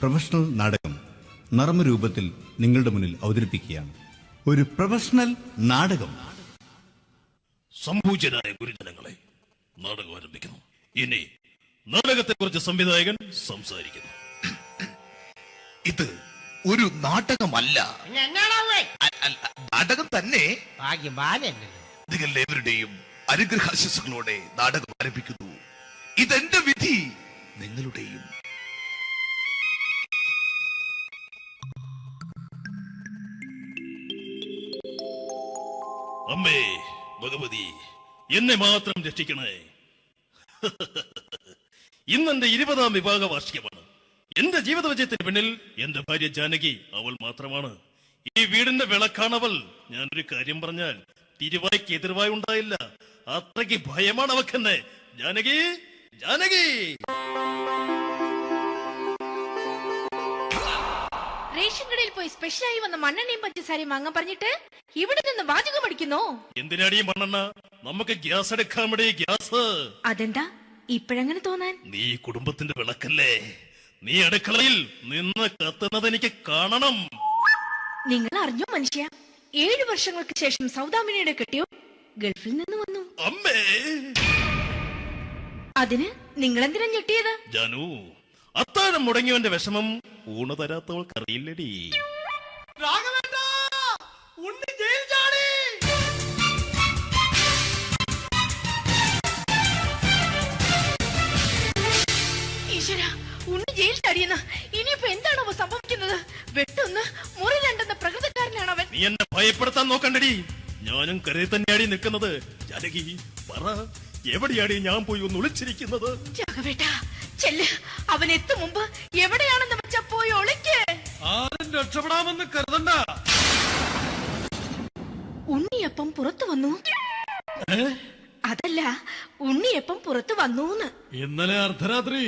Professional നാടകം നർമ്മരൂപത്തിൽ നിങ്ങളുടെ മുന്നിൽ അവതരിപ്പിക്കുകയാണ്. ഒരു പ്രൊഫഷണൽ നാടകം. സംപൂജ്യരായ ഗുരുജനങ്ങളെ, നാടകം ആരംഭിക്കുന്നു. ഇനി നാടകത്തെക്കുറിച്ച് സംവിധായകൻ സംസാരിക്കുന്നു. ഇത് ഒരു നാടകമല്ല, നാടകം തന്നെ. നിങ്ങളെവരുടെയും അനുഗ്രഹാശിസുകളോടെ നാടകം ആരംഭിക്കുന്നു. ഇതെന്റെ വിധി, നിങ്ങളുടെയും. അമ്മേ ഭഗവതി, എന്നെ മാത്രം രക്ഷിക്കണേ. ഇന്നെന്റെ 20ാം വിവാഹ വാർഷികമാണ്. എന്റെ ജീവിത വിജയത്തിന് പിന്നിൽ എന്റെ ഭാര്യ ജാനകി അവൾ മാത്രമാണ്. ഈ വീടിന്റെ വിളക്കാണവൾ. ഞാനൊരു കാര്യം പറഞ്ഞാൽ തിരുവായ്ക്ക് എതിർവായി ഉണ്ടായില്ല. അത്രയ്ക്ക് ഭയമാണ് അവക്കെന്നെ. ജാനകി, ജാനകി. റേഷൻ കടയിൽ പോയി സ്പെഷ്യലായി വന്ന മണ്ണെണ്ണയും പഞ്ചസാരയും വാങ്ങാൻ പറഞ്ഞിട്ട് ഇവിടെ നിന്ന് വാചകം അടിക്കുന്നോ? എന്തിനാടി മണ്ണെണ്ണ? നമുക്ക് ഗ്യാസ് എടുക്കാൻ വേണ്ടി ഗ്യാസ്. അതെന്താ ഇപ്പോഴങ്ങനെ തോന്നാൻ? നീ കുടുംബത്തിന്റെ വിളക്കല്ലേ. നീ അടുക്കളയിൽ നിന്ന് കത്തുന്നത് എനിക്ക് കാണണം. നിങ്ങൾ അറിഞ്ഞോ മനുഷ്യ, 7 വർഷങ്ങൾക്ക് ശേഷം സൗദാമിനിയുടെ കെട്ടിയോ ഗൾഫിൽ നിന്ന് വന്നു. അമ്മേ, അതിന് നിങ്ങൾ എന്തിനാ ഞെട്ടിയത്? ജാനു, അത്താഴം മുടങ്ങിയവന്റെ വിഷമം ഊണ് തരാത്തവൾക്കറിയില്ലടി. ഈശ്വര, ഉണ്ണി ജയിൽ ചാടിയെന്ന്. ഇനിയിപ്പോ എന്താണോ സംഭവിക്കുന്നത്? വെട്ടൊന്ന് മുറി രണ്ടെന്ന പ്രകൃതക്കാരനാണ് അവൻ. നീ എന്നെ ഭയപ്പെടുത്താൻ നോക്കണ്ടടി. ഞാനും കരയിൽ തന്നെയാടി നിൽക്കുന്നത്. ജാനകി, പറ, എവിടെയാടി ഞാൻ പോയി ഒന്ന് ഒളിച്ചിരിക്കുന്നത്? രാഘവേട്ട, ചെല്ല്. അവൻ എത്തും മുമ്പ് എവിടെയാണെന്ന് വെച്ചാ പോയി ഒളിക്ക്. ആരും രക്ഷപ്പെടാമെന്ന് കരുതണ്ട. ഉണ്ണിയപ്പം പുറത്തു വന്നു. അതല്ല, ഉണ്ണിയപ്പം പുറത്തു വന്നൂന്ന്. ഇന്നലെ അർദ്ധരാത്രി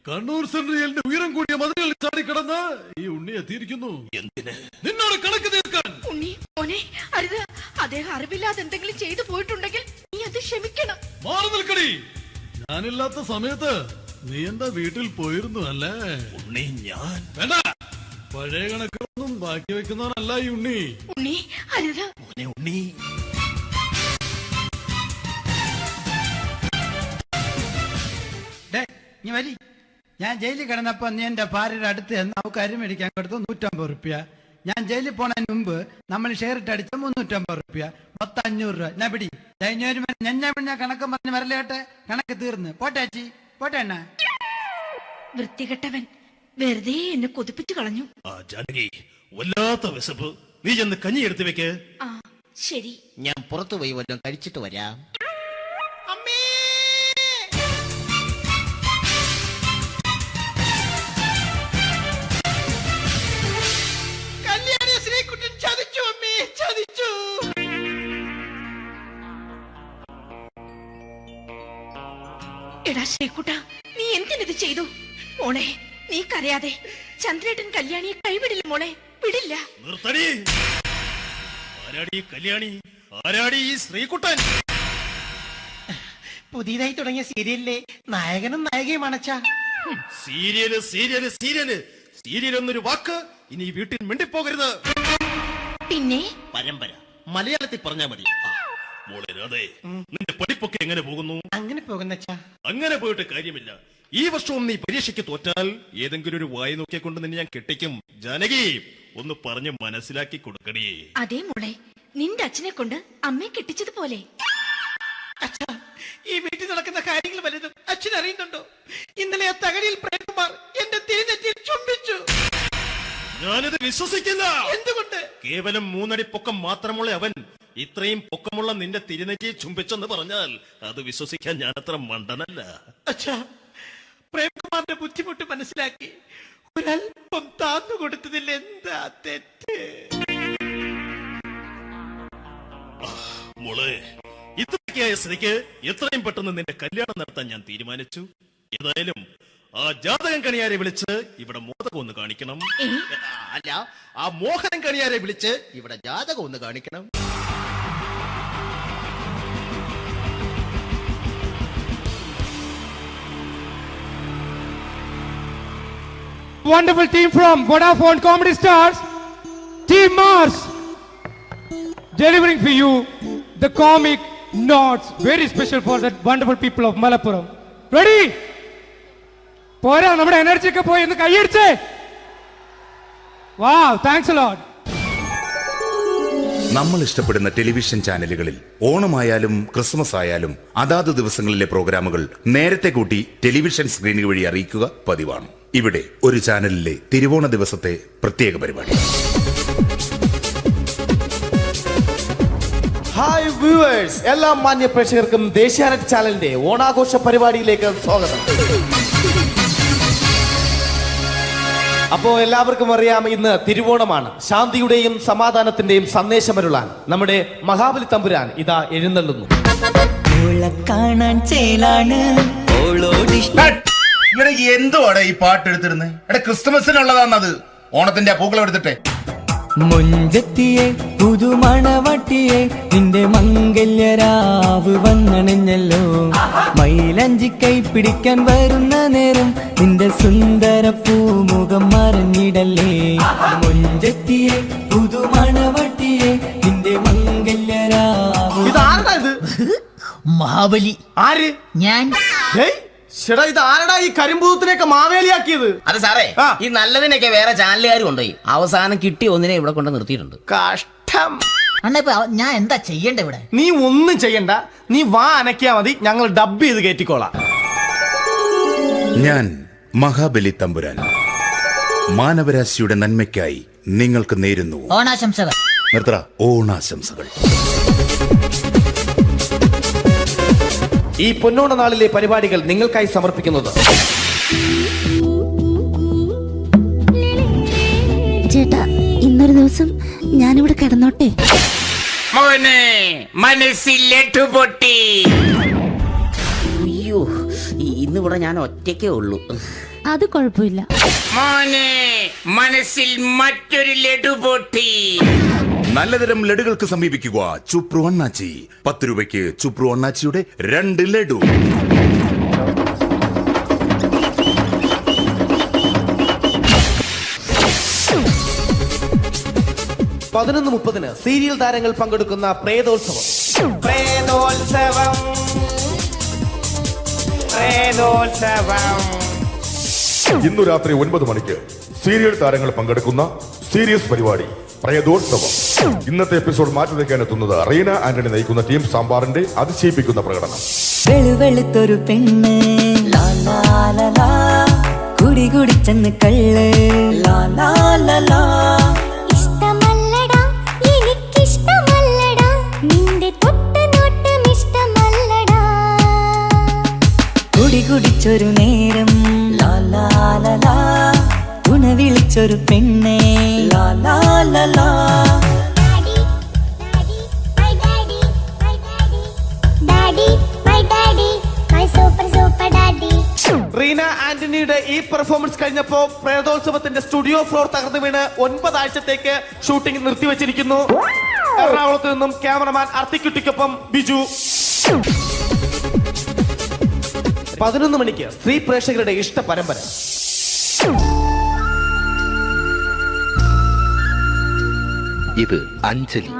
കണ്ണൂർ സെൻട്രലിന്റെ ഉയരം കൂടിയ മതിലുകളിൽ ചാടിക്കിടന്ന് ഈ ഉണ്ണി എത്തിയിരിക്കുന്നു. എന്തിന്? നിന്നോട് കണക്ക് തീർക്കാൻ. ഉണ്ണി മോനെ, അരുത്. അദ്ദേഹം അറിവില്ലാതെ എന്തെങ്കിലും ചെയ്തു പോയിട്ടുണ്ടെങ്കിൽ നീ അത് ക്ഷമിക്കണം. മാറി നിൽക്കടി. ഞാനില്ലാത്ത സമയത്ത് നീ എന്റെ വീട്ടിൽ പോയിരുന്നു അല്ലേ? ഉണ്ണി, ഞാൻ വേണ്ട. പഴയ കണക്കൊന്നും ബാക്കി വെക്കുന്നവനല്ല ഈ ഉണ്ണി. ഉണ്ണി, അരുത്. മോനെ ഉണ്ണി. ഞാൻ ജയിലിൽ കിടന്നപ്പോ നീ എന്റെ ഭാര്യയുടെ അടുത്ത് നമുക്ക് അരി മേടിക്കാൻ കൊടുത്തു 150 റുപ്യ. ഞാൻ ജയിലിൽ പോണതിന് മുമ്പ് നമ്മൾ ഷെയർ ഇട്ട് അടിച്ച 350 റുപ്യ, മൊത്തം 500 രൂപ. ഞാൻ പിടി ഞാൻ കണക്കും പറഞ്ഞ് വരലേട്ടെ. കണക്ക് തീർന്ന് പോട്ടേച്ചി, പോട്ടെ അണ്ണ. വൃത്തികെട്ടവൻ വെറുതെ എന്നെ കൊതിപ്പിച്ചു കളഞ്ഞു. ആ ജാനകി, വല്ലാത്ത വിശപ്പ്. നീ ചെന്ന് കഞ്ഞി എടുത്തു വെക്ക്. ആ ശരി. ഞാൻ പുറത്തു പോയി വല്ലതും കഴിച്ചിട്ട് വരാം. എടാ ശ്രീകുട്ട, നീ എന്തിനിത് ചെയ്തു? മോളെ, നീ കരയാതെ. ചന്ദ്രേട്ടൻ കല്യാണിയെ കൈവിടില്ല മോളെ, വിടില്ല. നിർത്തടി. ആരാടി കല്യാണി? ആരാടി ഈ ശ്രീകുട്ടൻ? പുതിയതായി തുടങ്ങിയ സീരിയലിലെ നായകനും നായികയും അണച്ചാ. സീരിയല് സീരിയല് സീരിയല് സീരിയൽ എന്നൊരു വാക്ക് ഇനി വീട്ടിൽ മിണ്ടിപ്പോകരുത്. പിന്നെ പരമ്പര മലയാളത്തിൽ പറഞ്ഞാ മതി. മോളെ രാധേ, നിന്റെ പഠിപ്പൊക്കെ എങ്ങനെ പോകുന്നു? അങ്ങനെ പോകുന്നച്ചാ. അങ്ങനെ പോയിട്ട് കാര്യമില്ല. ഈ വർഷവും നീ പരീക്ഷയ്ക്ക് തോറ്റാൽ ഏതെങ്കിലും ഒരു വായി നോക്കിക്കൊണ്ട് നിന്നെ ഞാൻ കെട്ടിക്കും. ജാനകി, ഒന്ന് പറഞ്ഞ് മനസ്സിലാക്കി കൊടുക്കണേ. അതേ മോളെ, നിന്റെ അച്ഛനെ കൊണ്ട് അമ്മയെ കെട്ടിച്ചതുപോലെ. ഈ വീട്ടിൽ നടക്കുന്ന കാര്യങ്ങൾ വലുതും അച്ഛൻ അറിയുന്നുണ്ടോ? ഇന്നലെ ആ തകഴിയിൽ പ്രേംകുമാർ എന്റെ തിരിഞ്ഞെറ്റിയിൽ ചുംബിച്ചു. ഞാനിത് വിശ്വസിക്കില്ല. എന്തുകൊണ്ട്? കേവലം 3 അടി പൊക്കം മാത്രമുള്ള അവൻ ഇത്രയും പൊക്കമുള്ള നിന്റെ തിരുനെറ്റിയെ ചുംബിച്ചെന്ന് പറഞ്ഞാൽ അത് വിശ്വസിക്കാൻ ഞാൻ അത്ര മണ്ടനല്ല. അച്ഛാ, പ്രേംകുമാറിന്റെ ബുദ്ധിമുട്ട് മനസ്സിലാക്കി ഒരല്പം താന്നു കൊടുത്തതിൽ എന്താ തെറ്റ്? മോളെ, ഇത്രയ്ക്കായ സ്ഥിതിക്ക് എത്രയും പെട്ടെന്ന് നിന്റെ കല്യാണം നടത്താൻ ഞാൻ തീരുമാനിച്ചു. ഏതായാലും ആ ജാതകം കണിയാരെ വിളിച്ച് ഇവിടെ മോദകം ഒന്ന് കാണിക്കണം. അല്ല, ആ മോഹനം കണിയാരെ വിളിച്ച് ഇവിടെ ജാതകം ഒന്ന് കാണിക്കണം. wonderful team from Vodafone Comedy Stars, Team Mars, delivering for you the comic notes, very special for the wonderful people of Malappuram. Ready? പോരാ, നമ്മുടെ എനർജി ഒക്കെ പോയി ഒന്ന് കൈയടിച്ചേ. Wow, thanks a lot. നമ്മൾ ഇഷ്ടപ്പെടുന്ന ടെലിവിഷൻ ചാനലുകളിൽ ഓണമായാലും ക്രിസ്മസ് ആയാലും അതാത് ദിവസങ്ങളിലെ പ്രോഗ്രാമുകൾ നേരത്തെ കൂട്ടി ടെലിവിഷൻ സ്ക്രീനുകൾ വഴി അറിയിക്കുക പതിവാണ്. ഇവിടെ ഒരു ചാനലിലെ തിരുവോണ ദിവസത്തെ പ്രത്യേക പരിപാടി. ഹായ് വ്യൂവേഴ്സ്, എല്ലാ മാന്യ പ്രേക്ഷകർക്കും ദേശീയാനെറ്റ് ചാനലിന്റെ ഓണാഘോഷ പരിപാടിയിലേക്ക് സ്വാഗതം. അപ്പോ എല്ലാവർക്കും അറിയാം, ഇന്ന് തിരുവോണമാണ്. ശാന്തിയുടെയും സമാധാനത്തിന്റെയും സന്ദേശമരുളാൻ നമ്മുടെ മഹാബലി തമ്പുരാൻ ഇതാ എഴുന്നള്ളുന്നു. എന്തുവാടെ ഈ പാട്ട് എടുത്തിരുന്നത്? എടാ, ക്രിസ്തുമസിനുള്ളതാണത്. ഓണത്തിന്റെ പൂക്കളം എടുത്തിട്ടെ. മുഞ്ചത്തിയെ പുതുമണവട്ടിയെ നിന്റെ മംഗല്യരാവ് വന്നണഞ്ഞല്ലോ. മൈലഞ്ചി കൈ പിടിക്കാൻ വരുന്ന നേരം നിന്റെ സുന്ദര പൂമുഖം മറഞ്ഞിടല്ലേ. മുഞ്ചത്തിയെ പുതുമണവട്ടിയെ നിന്റെ മംഗല്യരാവ്. ഇതാരടാ ഇത്? മഹാബലി. ആര്? ഞാൻ. ചേട്ടാ, ഇത് ആരടാ ഈ കരിമ്പൂത്തിനെയൊക്കെ മാവേലിയാക്കിയത്? അത് സാറേ, ഈ നല്ലതിനൊക്കെ വേറെ ചാനലുകാർ കൊണ്ടുപോയി അവസാനം കിട്ടി ഒന്നിനെ ഇവിടെ കൊണ്ട് നിർത്തിയിട്ടുണ്ട്. കഷ്ടം. അണ്ണ ഇപ്പൊ ഞാൻ എന്താ ചെയ്യണ്ട ഇവിടെ? നീ ഒന്നും ചെയ്യണ്ട, നീ വാ അനക്കിയാ മതി, ഞങ്ങൾ ഡബ് ചെയ്ത് കയറ്റിക്കോളാം. ഞാൻ മഹാബലി തമ്പുരാൻ മാനവരാശിയുടെ നന്മയ്ക്കായി നിങ്ങൾക്ക് നേരുന്നു ഓണാശംസകൾ. നിർത്തറ. ഓണാശംസകൾ. ഈ പൊന്നോണ നാളിലെ പരിപാടികൾ നിങ്ങൾക്കായി സമർപ്പിക്കുന്നത് ചേട്ടാ, ഇന്നൊരു ദിവസം ഞാനിവിടെ കിടന്നോട്ടെ. മോനെ മനസ്സിലെട്ടു പൊട്ടി. അയ്യോ, ഇന്നിവിടെ ഞാൻ ഒറ്റയ്ക്കേ ഉള്ളൂ. അത് കുഴപ്പമില്ല. മോനെ മനസ്സിൽ മറ്റൊരു ലഡു പൊട്ടി. നല്ലതരം ലഡുകൾക്ക് സമീപിക്കുക ചുപ്രു അണ്ണാച്ചി. 10 രൂപയ്ക്ക് ചുപ്രു അണ്ണാച്ചിയുടെ 2 ലഡു. പതിനൊന്ന് 30 സീരിയൽ താരങ്ങൾ പങ്കെടുക്കുന്ന പ്രേതോത്സവം. ഇന്നു രാത്രി 9 മണിക്ക് സീരിയൽ താരങ്ങൾ പങ്കെടുക്കുന്ന സീരിയസ് പരിപാടി പ്രേതോത്സവം. ഇന്നത്തെ എപ്പിസോഡ് മാറ്റി വയ്ക്കാൻ എത്തുന്നത് റീന ആന്റണി നയിക്കുന്ന ടീം സാമ്പാറിന്റെ അതിശയിപ്പിക്കുന്ന പ്രകടനം. വെളുവെളുത്തൊരു പെണ്ണ് കുടി കുടിച്ചെന്ന് കള്ള്. ഇഷ്ടമല്ലടാ, എനിക്കിഷ്ടമല്ലടാ, നിന്റെ തൊട്ടനോട്ടം ഇഷ്ടമല്ലടാ. കുടി കുടിച്ചൊരു നേരം ഉണ വിളിച്ചൊരു പെണ്ണെ. റീന ആന്റണിയുടെ ഈ പെർഫോമൻസ് കഴിഞ്ഞപ്പോ പ്രേതോത്സവത്തിന്റെ സ്റ്റുഡിയോ ഫ്ലോർ തകർന്നു വീണ് 9 ആഴ്ചത്തേക്ക് ഷൂട്ടിംഗ് നിർത്തിവെച്ചിരിക്കുന്നു. എറണാകുളത്ത് നിന്നും ക്യാമറമാൻ അർത്തിക്കുട്ടിക്കൊപ്പം ബിജു. 11 മണിക്ക് സ്ത്രീ പ്രേക്ഷകരുടെ ഇഷ്ട പരമ്പര. ഇത് അഞ്ജലി.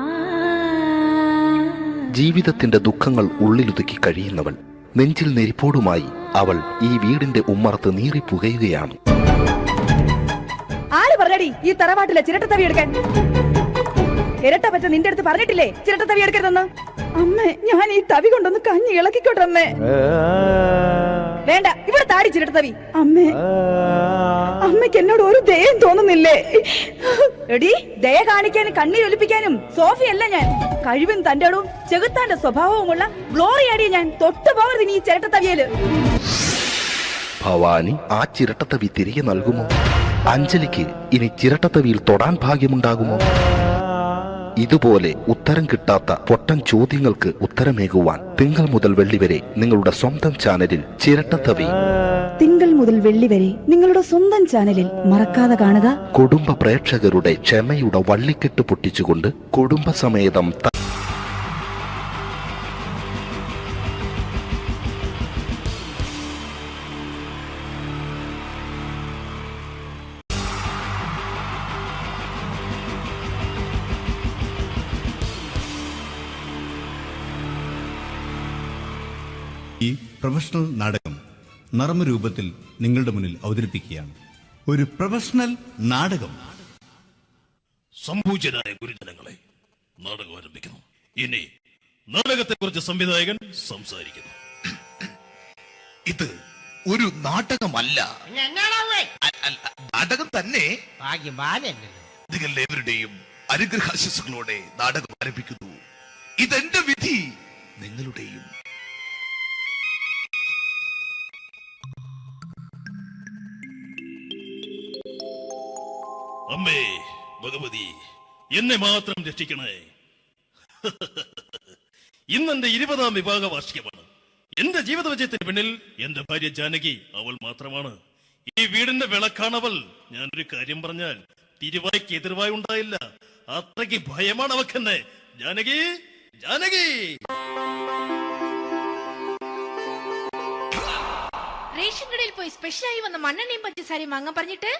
ജീവിതത്തിന്റെ ദുഃഖങ്ങൾ ഉള്ളിലൊതുക്കി കഴിയുന്നവൾ. നെഞ്ചിൽ നെരിപ്പോടുമായി അവൾ ഈ വീടിന്റെ ഉമ്മറത്ത് നീറിപ്പുകയുകയാണ്. ആര് പറഞ്ഞടി ഈ തറവാട്ടിലെ ചിരട്ടത്തവി എടുക്കാൻ? ഇരട്ട പറ്റ നിന്റെ അടുത്ത് പറഞ്ഞിട്ടില്ലേ ചിരട്ടത്തവി എടുക്കരുതെന്ന്? അമ്മേ, ഞാൻ ഈ തവി കൊണ്ടൊന്ന് കഞ്ഞി ഇളക്കിക്കോട്ടെ അമ്മേ. വേണ്ട, ഇവിടെ താടി ചിരട്ടത്തവി. അമ്മേ, അമ്മയ്ക്ക് എന്നോട് ഒരു ദയം തോന്നുന്നില്ലേ? എടി, ദയ കാണിക്കാനും കണ്ണീരൊലിപ്പിക്കാനും സോഫിയല്ല ഞാൻ. കഴിവും തന്റെ ഇടവും ചെകുത്താന്റെ സ്വഭാവവുമുള്ള ഗ്ലോറിയാടിയ ഞാൻ. തൊട്ടു പോകരുത് ഈ ചിരട്ടത്തവിയല്. ഭവാനി ആ ചിരട്ടത്തവി തിരികെ നൽകുമോ? അഞ്ജലിക്ക് ഇനി ചിരട്ടത്തവിയിൽ തൊടാൻ ഭാഗ്യമുണ്ടാകുമോ? ഇതുപോലെ ഉത്തരം കിട്ടാത്ത പൊട്ടൻ ചോദ്യങ്ങൾക്ക് ഉത്തരമേകുവാൻ തിങ്കൾ മുതൽ വെള്ളി വരെ നിങ്ങളുടെ സ്വന്തം ചാനലിൽ ചിരട്ടത്തവി. തിങ്കൾ മുതൽ വെള്ളി വരെ നിങ്ങളുടെ സ്വന്തം ചാനലിൽ മറക്കാതെ കാണുക. കുടുംബ പ്രേക്ഷകരുടെ ക്ഷമയുടെ വള്ളിക്കെട്ട് പൊട്ടിച്ചുകൊണ്ട് കുടുംബസമേതം ഈ പ്രൊഫഷണൽ നാടകം നർമ്മരൂപത്തിൽ നിങ്ങളുടെ മുന്നിൽ അവതരിപ്പിക്കുകയാണ്. ഒരു പ്രൊഫഷണൽ നാടകം. സംപൂജ്യനായ ഗുരുജനങ്ങളെ, നാടകം ആരംഭിക്കുന്നു. ഇനി നാടകത്തെക്കുറിച്ച് സംവിധായകൻ സംസാരിക്കുന്നു. ഇത് ഒരു നാടകമല്ല, നാടകം തന്നെ. നിങ്ങളേവരുടെയും അനുഗ്രഹാശിസുകളോടെ നാടകം ആരംഭിക്കുന്നു. ഇതെന്റെ വിധി, നിങ്ങളുടെയും. അമ്മേ ഭഗവതി, എന്നെ മാത്രം രക്ഷിക്കണേ. ഇന്നെന്റെ 20ാം വിവാഹ വാർഷികമാണ്. എന്റെ ജീവിത വിജയത്തിന് പിന്നിൽ എന്റെ ഭാര്യ ജാനകി അവൾ മാത്രമാണ്. ഈ വീടിന്റെ വിളക്കാണവൾ. ഞാനൊരു കാര്യം പറഞ്ഞാൽ തിരുവായ്ക്ക് എതിർവായി ഉണ്ടായില്ല. അത്രയ്ക്ക് ഭയമാണ് അവക്കെന്നെ. ജാനകി, ജാനകി. റേഷൻ കടയിൽ പോയി സ്പെഷ്യലായി വന്ന മണ്ണെണ്ണയും പഞ്ചസാരയും വാങ്ങാൻ പറഞ്ഞിട്ട്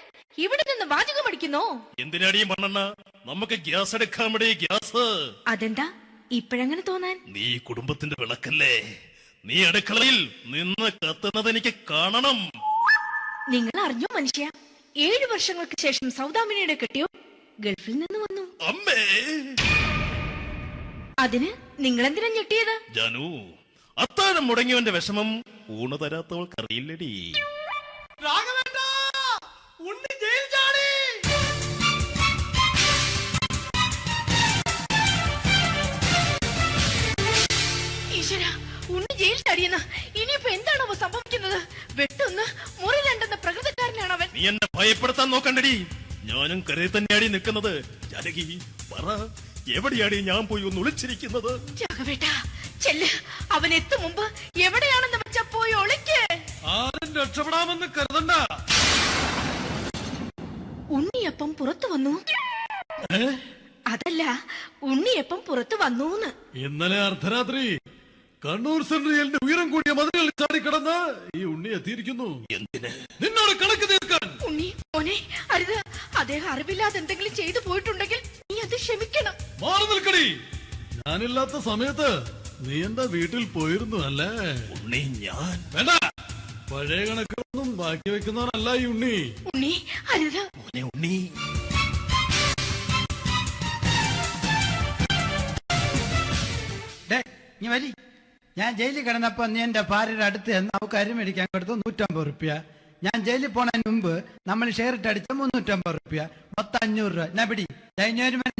ഇവിടെ നിന്ന് വാചകം അടിക്കുന്നോ? എന്തിനാടി മണ്ണെണ്ണ? നമുക്ക് ഗ്യാസ് എടുക്കാൻ വേണ്ടി ഗ്യാസ്. അതെന്താ ഇപ്പോഴങ്ങനെ തോന്നാൻ? നീ കുടുംബത്തിന്റെ വിളക്കല്ലേ. നീ അടുക്കളയിൽ നിന്ന് കത്തുന്നത് എനിക്ക് കാണണം. നിങ്ങൾ അറിഞ്ഞോ മനുഷ്യ, 7 വർഷങ്ങൾക്ക് ശേഷം സൗദാമിനിയുടെ കെട്ടിയോ ഗൾഫിൽ നിന്ന് വന്നു. അമ്മേ, അതിന് നിങ്ങൾ എന്തിനാ ഞെട്ടിയത്? ജാനു, അത്താഴം മുടങ്ങിയവന്റെ വിഷമം ഊണ് തരാത്തവൾക്കറിയില്ലടി. ഈശ്വര, ഉണ്ണി ജയിൽ ചാടിയെന്ന്. ഇനിയിപ്പോ എന്താണോ സംഭവിക്കുന്നത്? വെട്ടൊന്ന് മുറി രണ്ടെന്ന പ്രകൃതക്കാരനാണ് അവൻ. നീ എന്നെ ഭയപ്പെടുത്താൻ നോക്കണ്ടടി. ഞാനും കരയിൽ തന്നെയാടി നിൽക്കുന്നത്. ജാനകി, പറ, എവിടെയാടി ഞാൻ പോയി ഒന്ന് ഒളിച്ചിരിക്കുന്നത്? രാഘവേട്ടാ, ചെല്ല്. അവൻ എത്തും മുമ്പ് എവിടെയാണെന്ന് വെച്ചാ പോയി ഒളിക്ക്. ആരും രക്ഷപ്പെടാമെന്ന് കരുതണ്ട. ഉണ്ണിയപ്പം പുറത്തു വന്നു. അതല്ല, ഉണ്ണിയപ്പം പുറത്തു വന്നൂന്ന്. ഇന്നലെ അർദ്ധരാത്രി കണ്ണൂർ സെൻട്രലിന്റെ ഉയരം കൂടിയ മതിലുകളിൽ ചാടിക്കിടന്ന് ഈ ഉണ്ണി എത്തിയിരിക്കുന്നു. എന്തിന്? നിന്നോട് കണക്ക് തീർക്കാൻ. ഉണ്ണി മോനെ, അരുത്. അദ്ദേഹം അറിവില്ലാതെ എന്തെങ്കിലും ചെയ്തു പോയിട്ടുണ്ടെങ്കിൽ നീ അത് ക്ഷമിക്കണം. മാറി നിൽക്കടി. ഞാനില്ലാത്ത സമയത്ത് നീ എന്താ വീട്ടിൽ പോയിരുന്നു അല്ലേ? ഉണ്ണി, ഞാൻ വേണ്ട. പഴയ കണക്കൊന്നും ബാക്കി വെക്കുന്നവനല്ല ഈ ഉണ്ണി. ഉണ്ണി, അരുത്. മോനെ ഉണ്ണി. നീ വരി. ഞാൻ ജയിലിൽ കിടന്നപ്പോ നീ എന്റെ ഭാര്യയുടെ അടുത്ത് എന്ന് അവൾക്ക് അരി മേടിക്കാൻ കൊടുത്തു 150 റുപ്യ. ഞാൻ ജയിലിൽ പോണതിന് മുമ്പ് നമ്മൾ ഷെയർ ഇട്ട് അടിച്ച 350 റുപ്യ, മൊത്തം 500 രൂപ. ഞാൻ പിടി.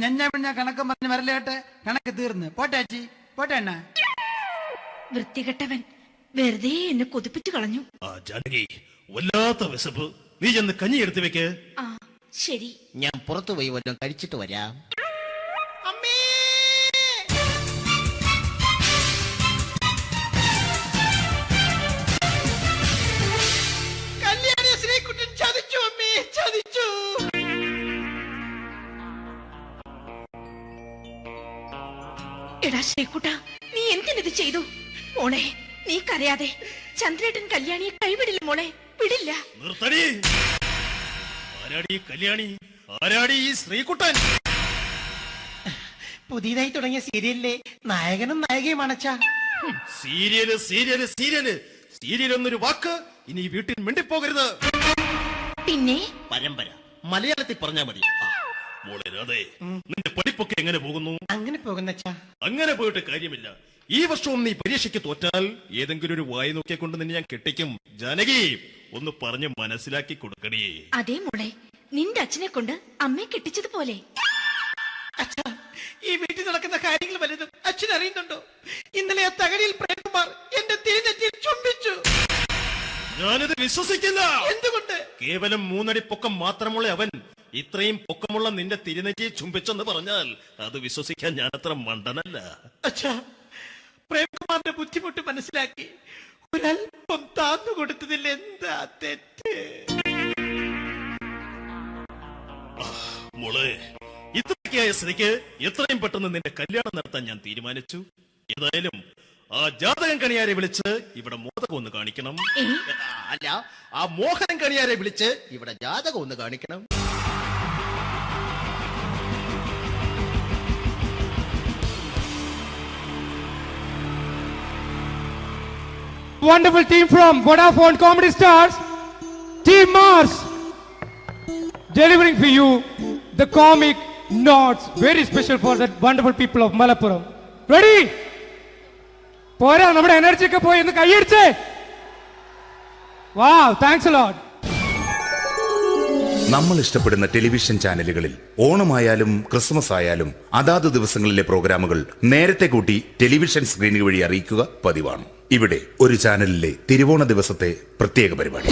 ഞാൻ കണക്ക് പറഞ്ഞ് വരലേട്ടെ. കണക്ക് തീർന്ന്. പോട്ടെ അച്ചി, പോട്ടെ അണ്ണ. വൃത്തികെട്ടവൻ വെറുതെ എന്നെ കൊതിപ്പിച്ചു കളഞ്ഞു. ആ ജാനകി, വല്ലാത്ത വിശപ്പ്. നീ ചെന്ന് കഞ്ഞി എടുത്തു വെക്ക്. ആ ശരി. ഞാൻ പുറത്തു പോയി വല്ലതും കഴിച്ചിട്ട് വരാം. എടാ ശ്രീകുട്ട, നീ എന്തിനിത് ചെയ്തു? മോളെ, നീ കരയാതെ. ചന്ദ്രേട്ടൻ കല്യാണിയെ കൈവിടില്ല മോളെ, വിടില്ല. നിർത്തടി. ആരാടി കല്യാണി? ആരാടി ഈ ശ്രീകുട്ടൻ? പുതിയതായി തുടങ്ങിയ സീരിയലിലെ നായകനും നായികയും അണച്ചാ. സീരിയല് സീരിയല് സീരിയല് സീരിയൽ എന്നൊരു വാക്ക് ഇനി ഈ വീട്ടിൽ മിണ്ടിപ്പോകരുത്. പിന്നെ പരമ്പര മലയാളത്തിൽ പറഞ്ഞാ മതി. മോളെ രാധേ, നിന്റെ പഠിപ്പൊക്കെ എങ്ങനെ പോകുന്നു? അങ്ങനെ പോകുന്നച്ചാ. അങ്ങനെ പോയിട്ട് കാര്യമില്ല. ഈ വർഷവും നീ പരീക്ഷയ്ക്ക് തോറ്റാൽ ഏതെങ്കിലും ഒരു വായി നോക്കിയെ കൊണ്ട് നിന്നെ ഞാൻ കെട്ടിക്കും. ജാനകി, ഒന്ന് പറഞ്ഞ് മനസ്സിലാക്കി കൊടുക്കണേ. അതേ മോളെ, നിന്റെ അച്ഛനെ കൊണ്ട് അമ്മയെ കെട്ടിച്ചതുപോലെ. അച്ഛാ, ഈ വീട്ടിൽ നടക്കുന്ന കാര്യങ്ങൾ വലുതും അച്ഛൻ അറിയുന്നുണ്ടോ? ഇന്നലെ ആ തകഴിയിൽ പ്രേംകുമാർ എന്റെ തിരിഞ്ഞെറ്റിയിൽ ചുംബിച്ചു. ഞാനിത് വിശ്വസിക്കില്ല. എന്തുകൊണ്ട്? കേവലം 3 അടി പൊക്കം മാത്രമുള്ള അവൻ ഇത്രയും പൊക്കമുള്ള നിന്റെ തിരുനെറ്റിയെ ചുംബിച്ചെന്ന് പറഞ്ഞാൽ അത് വിശ്വസിക്കാൻ ഞാൻ അത്ര മണ്ടനല്ല. അച്ഛാ, പ്രേംകുമാറിന്റെ ബുദ്ധിമുട്ട് മനസ്സിലാക്കി ഒരല്പം താന്നു കൊടുത്തതിൽ എന്താ തെറ്റ്? മോളെ, ഇത്രയ്ക്കായ സ്ഥിതിക്ക് എത്രയും പെട്ടെന്ന് നിന്റെ കല്യാണം നടത്താൻ ഞാൻ തീരുമാനിച്ചു. ഏതായാലും ആ ജാതകം കണിയാരെ വിളിച്ച് ഇവിടെ മോദകം ഒന്ന് കാണിക്കണം. അല്ല, ആ മോഹനം കണിയാരെ വിളിച്ച് ഇവിടെ ജാതകം ഒന്ന് കാണിക്കണം. wonderful team from Vodafone Comedy Stars, Team Mars, delivering for you the comic notes, very special for the wonderful people of Malappuram. Ready? പോരാ, നമ്മുടെ എനർജി ഒക്കെ പോയി ഒന്ന് കൈയടിച്ചേ. Wow, thanks a lot. നമ്മൾ ഇഷ്ടപ്പെടുന്ന ടെലിവിഷൻ ചാനലുകളിൽ ഓണമായാലും ക്രിസ്മസ് ആയാലും അതാത് ദിവസങ്ങളിലെ പ്രോഗ്രാമുകൾ നേരത്തെ കൂട്ടി ടെലിവിഷൻ സ്ക്രീനുകൾ വഴി അറിയിക്കുക പതിവാണ്. ഇവിടെ ഒരു ചാനലിലെ തിരുവോണ ദിവസത്തെ പ്രത്യേക പരിപാടി.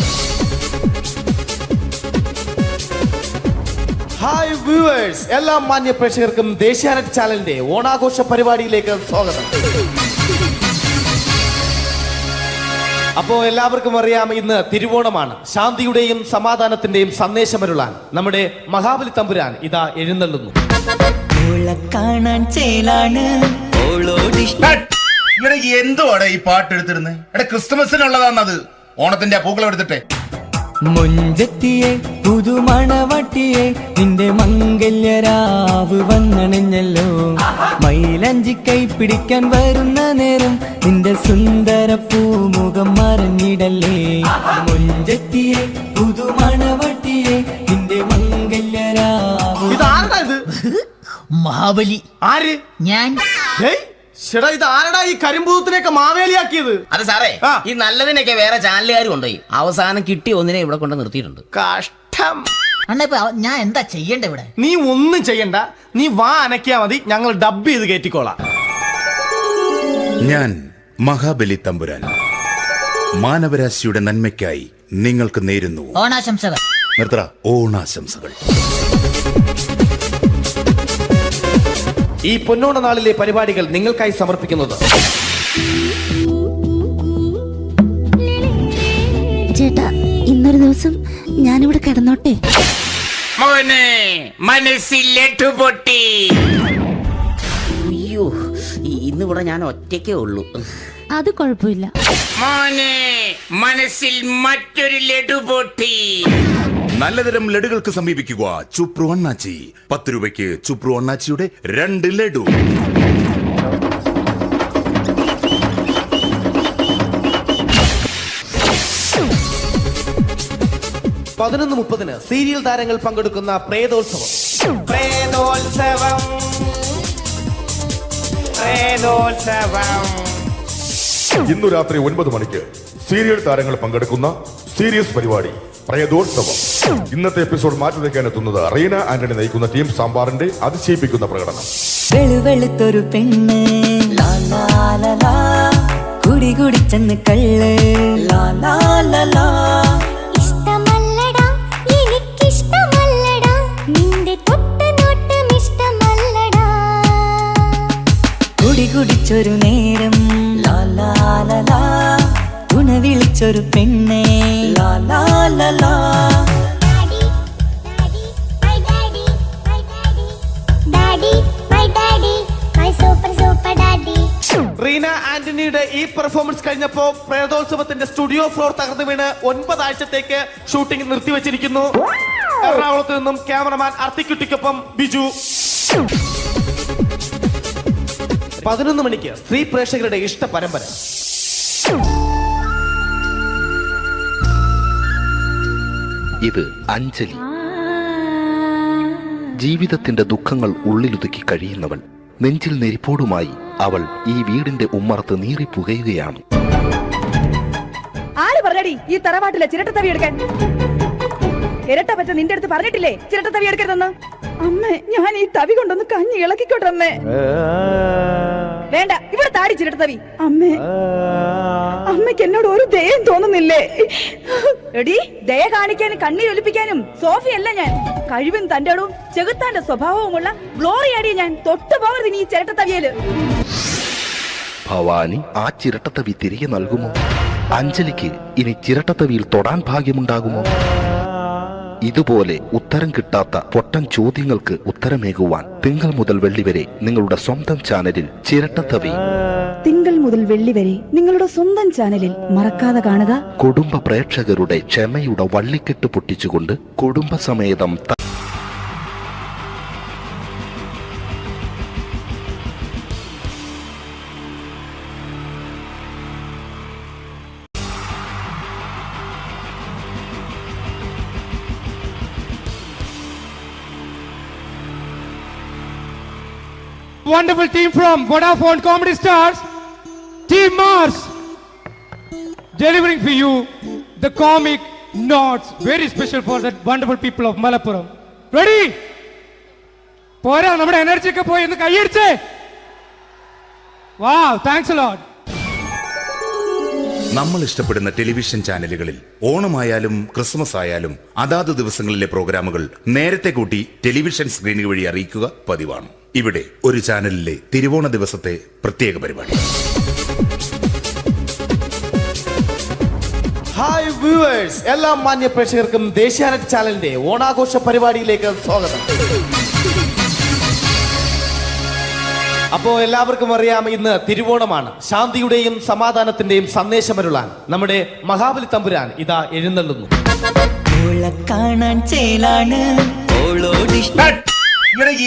ഹായ് വ്യൂവേഴ്സ്, എല്ലാ മാന്യ പ്രേക്ഷകർക്കും ദേശീയാനെറ്റ് ചാനലിന്റെ ഓണാഘോഷ പരിപാടിയിലേക്ക് സ്വാഗതം. അപ്പോ എല്ലാവർക്കും അറിയാം, ഇന്ന് തിരുവോണമാണ്. ശാന്തിയുടെയും സമാധാനത്തിന്റെയും സന്ദേശമരുളാൻ നമ്മുടെ മഹാബലി തമ്പുരാൻ ഇതാ എഴുന്നള്ളുന്നു. കാണാൻ ചേലാണ് എന്തുവാടെ ഈ പാട്ട് എടുത്തിരുന്നത്? എടാ, ക്രിസ്തുമസിനുള്ളതാണത്. ഓണത്തിന്റെ പൂക്കളം എടുത്തിട്ടെ. മുഞ്ചെത്തിയെ പുതുമണവട്ടിയെ നിന്റെ മംഗല്യരാവ് വന്നണഞ്ഞല്ലോ. മൈലഞ്ചി കൈ പിടിക്കാൻ വരുന്ന നേരം നിന്റെ സുന്ദര പൂമുഖം മറഞ്ഞിടല്ലേ. മുഞ്ചെത്തിയെ പുതുമണവട്ടിയെ നിന്റെ മംഗല്യരാവ്. ഇതാരടാ ഇത്? മഹാബലി. ആര്? ഞാൻ. ചേട്ടാ, ഇത് ആരടാ ഈ കരിമ്പൂത്തിനെയൊക്കെ മാവേലിയാക്കിയത്? അത് സാറേ, ഈ നല്ലതിനൊക്കെ വേറെ ചാനലുകാർ കൊണ്ടുപോയി അവസാനം കിട്ടി ഒന്നിനെ ഇവിടെ കൊണ്ട് നിർത്തിയിട്ടുണ്ട്. കഷ്ടം. അണ്ണ ഇപ്പൊ ഞാൻ എന്താ ചെയ്യണ്ട ഇവിടെ? നീ ഒന്നും ചെയ്യണ്ട, നീ വാ അനക്കിയാ മതി, ഞങ്ങൾ ഡബ് ചെയ്ത് കയറ്റിക്കോളാം. ഞാൻ മഹാബലി തമ്പുരാൻ മാനവരാശിയുടെ നന്മയ്ക്കായി നിങ്ങൾക്ക് നേരുന്നു ഓണാശംസകൾ. നിർത്തറ ഓണാശംസകൾ. ഈ പൊന്നോണ നാളിലെ പരിപാടികൾ നിങ്ങൾക്കായി സമർപ്പിക്കുന്നത് ചേട്ടാ, ഇന്നൊരു ദിവസം ഞാനിവിടെ കിടന്നോട്ടെ? മനസ്സിലെട്ടു പൊട്ടി. അയ്യോ, ഇന്നിവിടെ ഞാൻ ഒറ്റയ്ക്കേ ഉള്ളൂ. അത് കുഴപ്പമില്ല. മനസ്സിൽ മറ്റൊരു ലഡു പൊട്ടി. നല്ലതരം ലഡുകൾക്ക് സമീപിക്കുക ചുപ്രു അണ്ണാച്ചി. 10 രൂപയ്ക്ക് ചുപ്രു അണ്ണാച്ചിയുടെ 2 ലഡു. 11:30 സീരിയൽ താരങ്ങൾ പങ്കെടുക്കുന്ന പ്രേതോത്സവം. ഇന്നു രാത്രി 9 മണിക്ക് സീരിയൽ താരങ്ങൾ പങ്കെടുക്കുന്ന സീരിയസ് പരിപാടി പ്രേതോത്സവം. ഇന്നത്തെ എപ്പിസോഡ് മാറ്റി വയ്ക്കാൻ എത്തുന്നത് റീന ആന്റണി നയിക്കുന്ന ടീം സാമ്പാറിന്റെ അതിശയിപ്പിക്കുന്ന പ്രകടനം. വെളുവെളുത്തൊരു പെണ്ണ് കുടി കുടിച്ചെന്ന് കള്ള്. ഇഷ്ടമല്ലടാ, എനിക്കിഷ്ടമല്ലടാ, നിന്റെ തൊട്ടനോട്ടം ഇഷ്ടമല്ലടാ. കുടി കുടിച്ചൊരു നേരം തുണ വിളിച്ചൊരു പെണ്ണെ. റീന ആന്റണിയുടെ ഈ പെർഫോമൻസ് കഴിഞ്ഞപ്പോ പ്രേതോത്സവത്തിന്റെ സ്റ്റുഡിയോ ഫ്ലോർ തകർന്നു വീണ് 9 ആഴ്ചത്തേക്ക് ഷൂട്ടിംഗ് നിർത്തിവെച്ചിരിക്കുന്നു. എറണാകുളത്ത് നിന്നും ക്യാമറമാൻ അർത്തിക്കുട്ടിക്കൊപ്പം ബിജു. 11 മണിക്ക് സ്ത്രീ പ്രേക്ഷകരുടെ ഇഷ്ട പരമ്പര. ഇത് അഞ്ജലി. ജീവിതത്തിന്റെ ദുഃഖങ്ങൾ ഉള്ളിലൊതുക്കി കഴിയുന്നവൾ. നെഞ്ചിൽ നെരിപ്പോടുമായി അവൾ ഈ വീടിന്റെ ഉമ്മറത്ത് നീറിപ്പുകയുകയാണ്. ആര് പറഞ്ഞടി ഈ തറവാട്ടിലെ ചിരട്ടത്തവി എടുക്കാൻ? ഇരട്ട പറ്റ നിന്റെ അടുത്ത് പറഞ്ഞിട്ടില്ലേ ചിരട്ടത്തവി എടുക്കരുതെന്ന്? അമ്മേ, ഞാൻ ഈ തവി കൊണ്ടൊന്ന് കഞ്ഞി ഇളക്കിക്കോട്ടെ അമ്മേ. വേണ്ട, ഇവിടെ താടി ചിരട്ടത്തവി. അമ്മേ, അമ്മയ്ക്ക് എന്നോട് ഒരു ദയം തോന്നുന്നില്ലേ? എടി, ദയ കാണിക്കാനും കണ്ണീരൊലിപ്പിക്കാനും സോഫിയല്ല ഞാൻ. കഴിവും തന്റെടും ചെകുത്താന്റെ സ്വഭാവവുമുള്ള ഗ്ലോറിയാടിയ ഞാൻ. തൊട്ടു പോകരുത് നീ ചിരട്ടത്തവിയല്. ഭവാനി ആ ചിരട്ടത്തവി തിരികെ നൽകുമോ? അഞ്ജലിക്ക് ഇനി ചിരട്ടത്തവിയിൽ തൊടാൻ ഭാഗ്യമുണ്ടാകുമോ? ഇതുപോലെ ഉത്തരം കിട്ടാത്ത പൊട്ടൻ ചോദ്യങ്ങൾക്ക് ഉത്തരമേകുവാൻ തിങ്കൾ മുതൽ വെള്ളി വരെ നിങ്ങളുടെ സ്വന്തം ചാനലിൽ ചിരട്ടത്തവി. തിങ്കൾ മുതൽ വെള്ളി വരെ നിങ്ങളുടെ സ്വന്തം ചാനലിൽ മറക്കാതെ കാണുക. കുടുംബ പ്രേക്ഷകരുടെ ക്ഷമയുടെ വള്ളിക്കെട്ട് പൊട്ടിച്ചുകൊണ്ട് കുടുംബസമേതം wonderful team from Vodafone Comedy Stars, Team Mars, delivering for you the comic notes, very special for that wonderful people of Malappuram. Ready? പോരാ, നമ്മുടെ എനർജി ഒക്കെ പോയി ഒന്ന് കൈയടിച്ചേ. Wow, thanks a lot. നമ്മൾ ഇഷ്ടപ്പെടുന്ന ടെലിവിഷൻ ചാനലുകളിൽ ഓണമായാലും ക്രിസ്മസ് ആയാലും അതാത് ദിവസങ്ങളിലെ പ്രോഗ്രാമുകൾ നേരത്തെ കൂട്ടി ടെലിവിഷൻ സ്ക്രീനുകൾ വഴി അറിയിക്കുക പതിവാണ്. ഇവിടെ ഒരു ചാനലിലെ തിരുവോണ ദിവസത്തെ പ്രത്യേക പരിപാടി. ഹായ് വ്യൂവേഴ്സ്, എല്ലാ മാന്യ പ്രേക്ഷകർക്കും ദേശീയാനെറ്റ് ചാനലിന്റെ ഓണാഘോഷ പരിപാടിയിലേക്ക് സ്വാഗതം. അപ്പോ എല്ലാവർക്കും അറിയാം, ഇന്ന് തിരുവോണമാണ്. ശാന്തിയുടെയും സമാധാനത്തിന്റെയും സന്ദേശമരുളാൻ നമ്മുടെ മഹാബലി തമ്പുരാൻ ഇതാ എഴുന്നള്ളുന്നു. കാണാൻ ചേലാണ്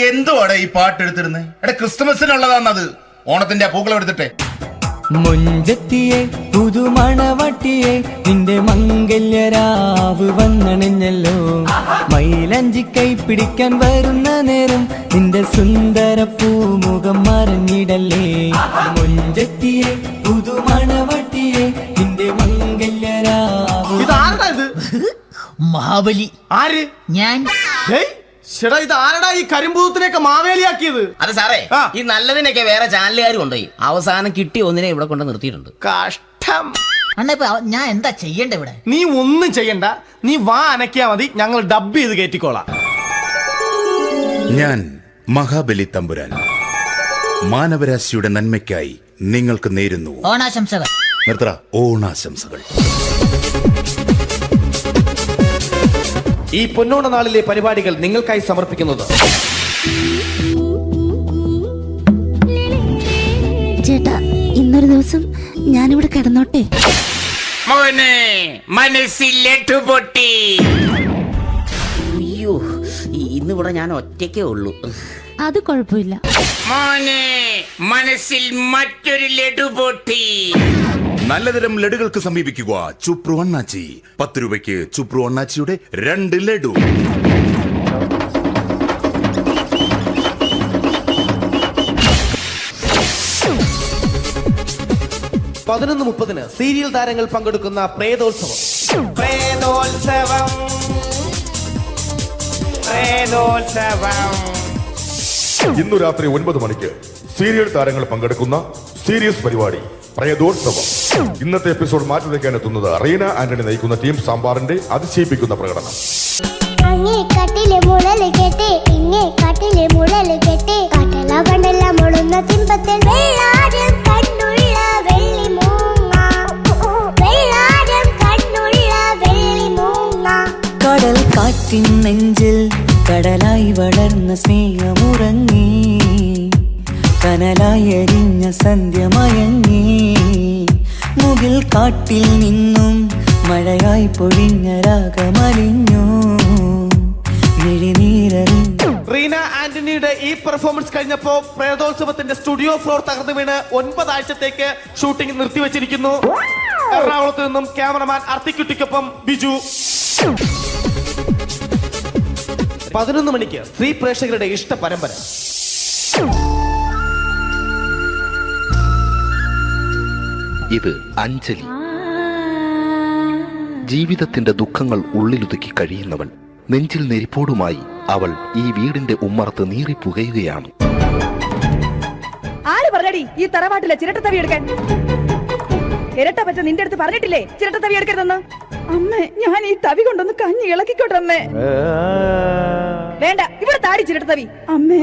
എന്തുവാടാ ഈ പാട്ട് എടുത്തിരുന്നത്? എടാ, ക്രിസ്തുമസിനുള്ളതാണത്. ഓണത്തിന്റെ പൂക്കളം എടുത്തിട്ടെ. മുഞ്ചത്തിയെ പുതുമണവട്ടിയെ നിന്റെ മംഗല്യരാവ് വന്നണഞ്ഞല്ലോ. മൈലഞ്ചി കൈ പിടിക്കാൻ വരുന്ന നേരം നിന്റെ സുന്ദര പൂമുഖം മറഞ്ഞിടല്ലേ. മുഞ്ചത്തിയെ പുതുമണവട്ടിയെ നിന്റെ മംഗല്യരാവ്. ഇതാരടാ ഇത്? മഹാബലി. ആര്? ഞാൻ. ചേട്ടാ, ഇത് ആരടാ ഈ കരിമ്പൂത്തിനെയൊക്കെ മാവേലിയാക്കിയത്? അത് സാറേ, ഈ നല്ലതിനൊക്കെ വേറെ ചാനലുകാർ കൊണ്ടുപോയി അവസാനം കിട്ടി ഒന്നിനെ ഇവിടെ കൊണ്ട് നിർത്തിയിട്ടുണ്ട്. കഷ്ടം. അണ്ണ ഇപ്പൊ ഞാൻ എന്താ ചെയ്യണ്ട ഇവിടെ? നീ ഒന്നും ചെയ്യണ്ട, നീ വാ അനക്കിയാ മതി, ഞങ്ങൾ ഡബ് ചെയ്ത് കയറ്റിക്കോളാം. ഞാൻ മഹാബലി തമ്പുരാൻ മാനവരാശിയുടെ നന്മയ്ക്കായി നിങ്ങൾക്ക് നേരുന്നു ഓണാശംസകൾ. നിർത്തറ ഓണാശംസകൾ. ഈ പൊന്നോണ നാളിലെ പരിപാടികൾ നിങ്ങൾക്കായി സമർപ്പിക്കുന്നത് ചേട്ടാ, ഇന്നൊരു ദിവസം ഞാനിവിടെ കിടന്നോട്ടെ. മനസ്സിലെട്ടുപൊട്ടി. അയ്യോ, ഇന്നിവിടെ ഞാൻ ഒറ്റയ്ക്കേ ഉള്ളൂ. അത് കുഴപ്പമില്ല. മോനെ, മനസ്സിൽ മറ്റൊരു ലഡു പൊട്ടി. നല്ലതരം ലഡുകൾക്ക് സമീപിക്കുക ചുപ്രു അണ്ണാച്ചി. 10 രൂപയ്ക്ക് ചുപ്രു അണ്ണാച്ചിയുടെ 2 ലഡു. പതിനൊന്ന് 30 സീരിയൽ താരങ്ങൾ പങ്കെടുക്കുന്ന പ്രേതോത്സവം. ഇന്നു രാത്രി 9 മണിക്ക് സീരിയൽ താരങ്ങൾ പങ്കെടുക്കുന്ന സീരിയസ് പരിപാടി പ്രേതോത്സവം. ഇന്നത്തെ എപ്പിസോഡ് മാറ്റി വയ്ക്കാൻ എത്തുന്നത് റീന ആന്റണി നയിക്കുന്ന ടീം സാമ്പാറിന്റെ അതിശയിപ്പിക്കുന്ന പ്രകടനം. കട്ടിലെ മുഴല് കെട്ടി ഇങ്ങേ കട്ടിലെ മുഴല് കെട്ടി കട്ടല കണ്ടല്ല മുളുന്ന തിമ്പത്തിൽ വെള്ളാരം കണ്ണുള്ള വെള്ളി മൂങ്ങ വെള്ളാരം കണ്ണുള്ള വെള്ളി മൂങ്ങ. കടൽ കാറ്റിൻ നെഞ്ചിൽ കടലായി വളർന്ന സ്നേഹമുറങ്ങി. കനലായി എരിഞ്ഞ സന്ധ്യ മയങ്ങി. മുകിൽ കാട്ടിൽ നിന്നും മഴയായി പൊഴിഞ്ഞ രാഗമലിഞ്ഞു. റീന ആന്റണിയുടെ ഈ പെർഫോമൻസ് കഴിഞ്ഞപ്പോ പ്രേതോത്സവത്തിന്റെ സ്റ്റുഡിയോ ഫ്ലോർ തകർന്നു വീണ് 9 ആഴ്ചത്തേക്ക് ഷൂട്ടിംഗ് നിർത്തിവെച്ചിരിക്കുന്നു. എറണാകുളത്ത് നിന്നും ക്യാമറമാൻ അർത്തിക്കുട്ടിക്കൊപ്പം ബിജു. 11 മണിക്ക് സ്ത്രീ പ്രേക്ഷകരുടെ ഇഷ്ട പരമ്പര. ഇത് അഞ്ജലി. ജീവിതത്തിന്റെ ദുഃഖങ്ങൾ ഉള്ളിലൊതുക്കി കഴിയുന്നവൾ. നെഞ്ചിൽ നെരിപ്പോടുമായി അവൾ ഈ വീടിന്റെ ഉമ്മറത്ത് നീറി പുകയുകയാണ്. ആര് പറഞ്ഞടി ഈ തറവാട്ടിലെ ചിരട്ടത്തവി എടുക്കാൻ? ഇരട്ട പറ്റ നിന്റെ അടുത്ത് പറഞ്ഞിട്ടില്ലേ ചിരട്ടത്തവി എടുക്കരുതെന്ന്? അമ്മേ, ഞാൻ ഈ തവി കൊണ്ടൊന്ന് കഞ്ഞി ഇളക്കിക്കോട്ടെ അമ്മേ. വേണ്ട, ഇവിടെ താടി ചിരട്ടത്തവി. അമ്മേ,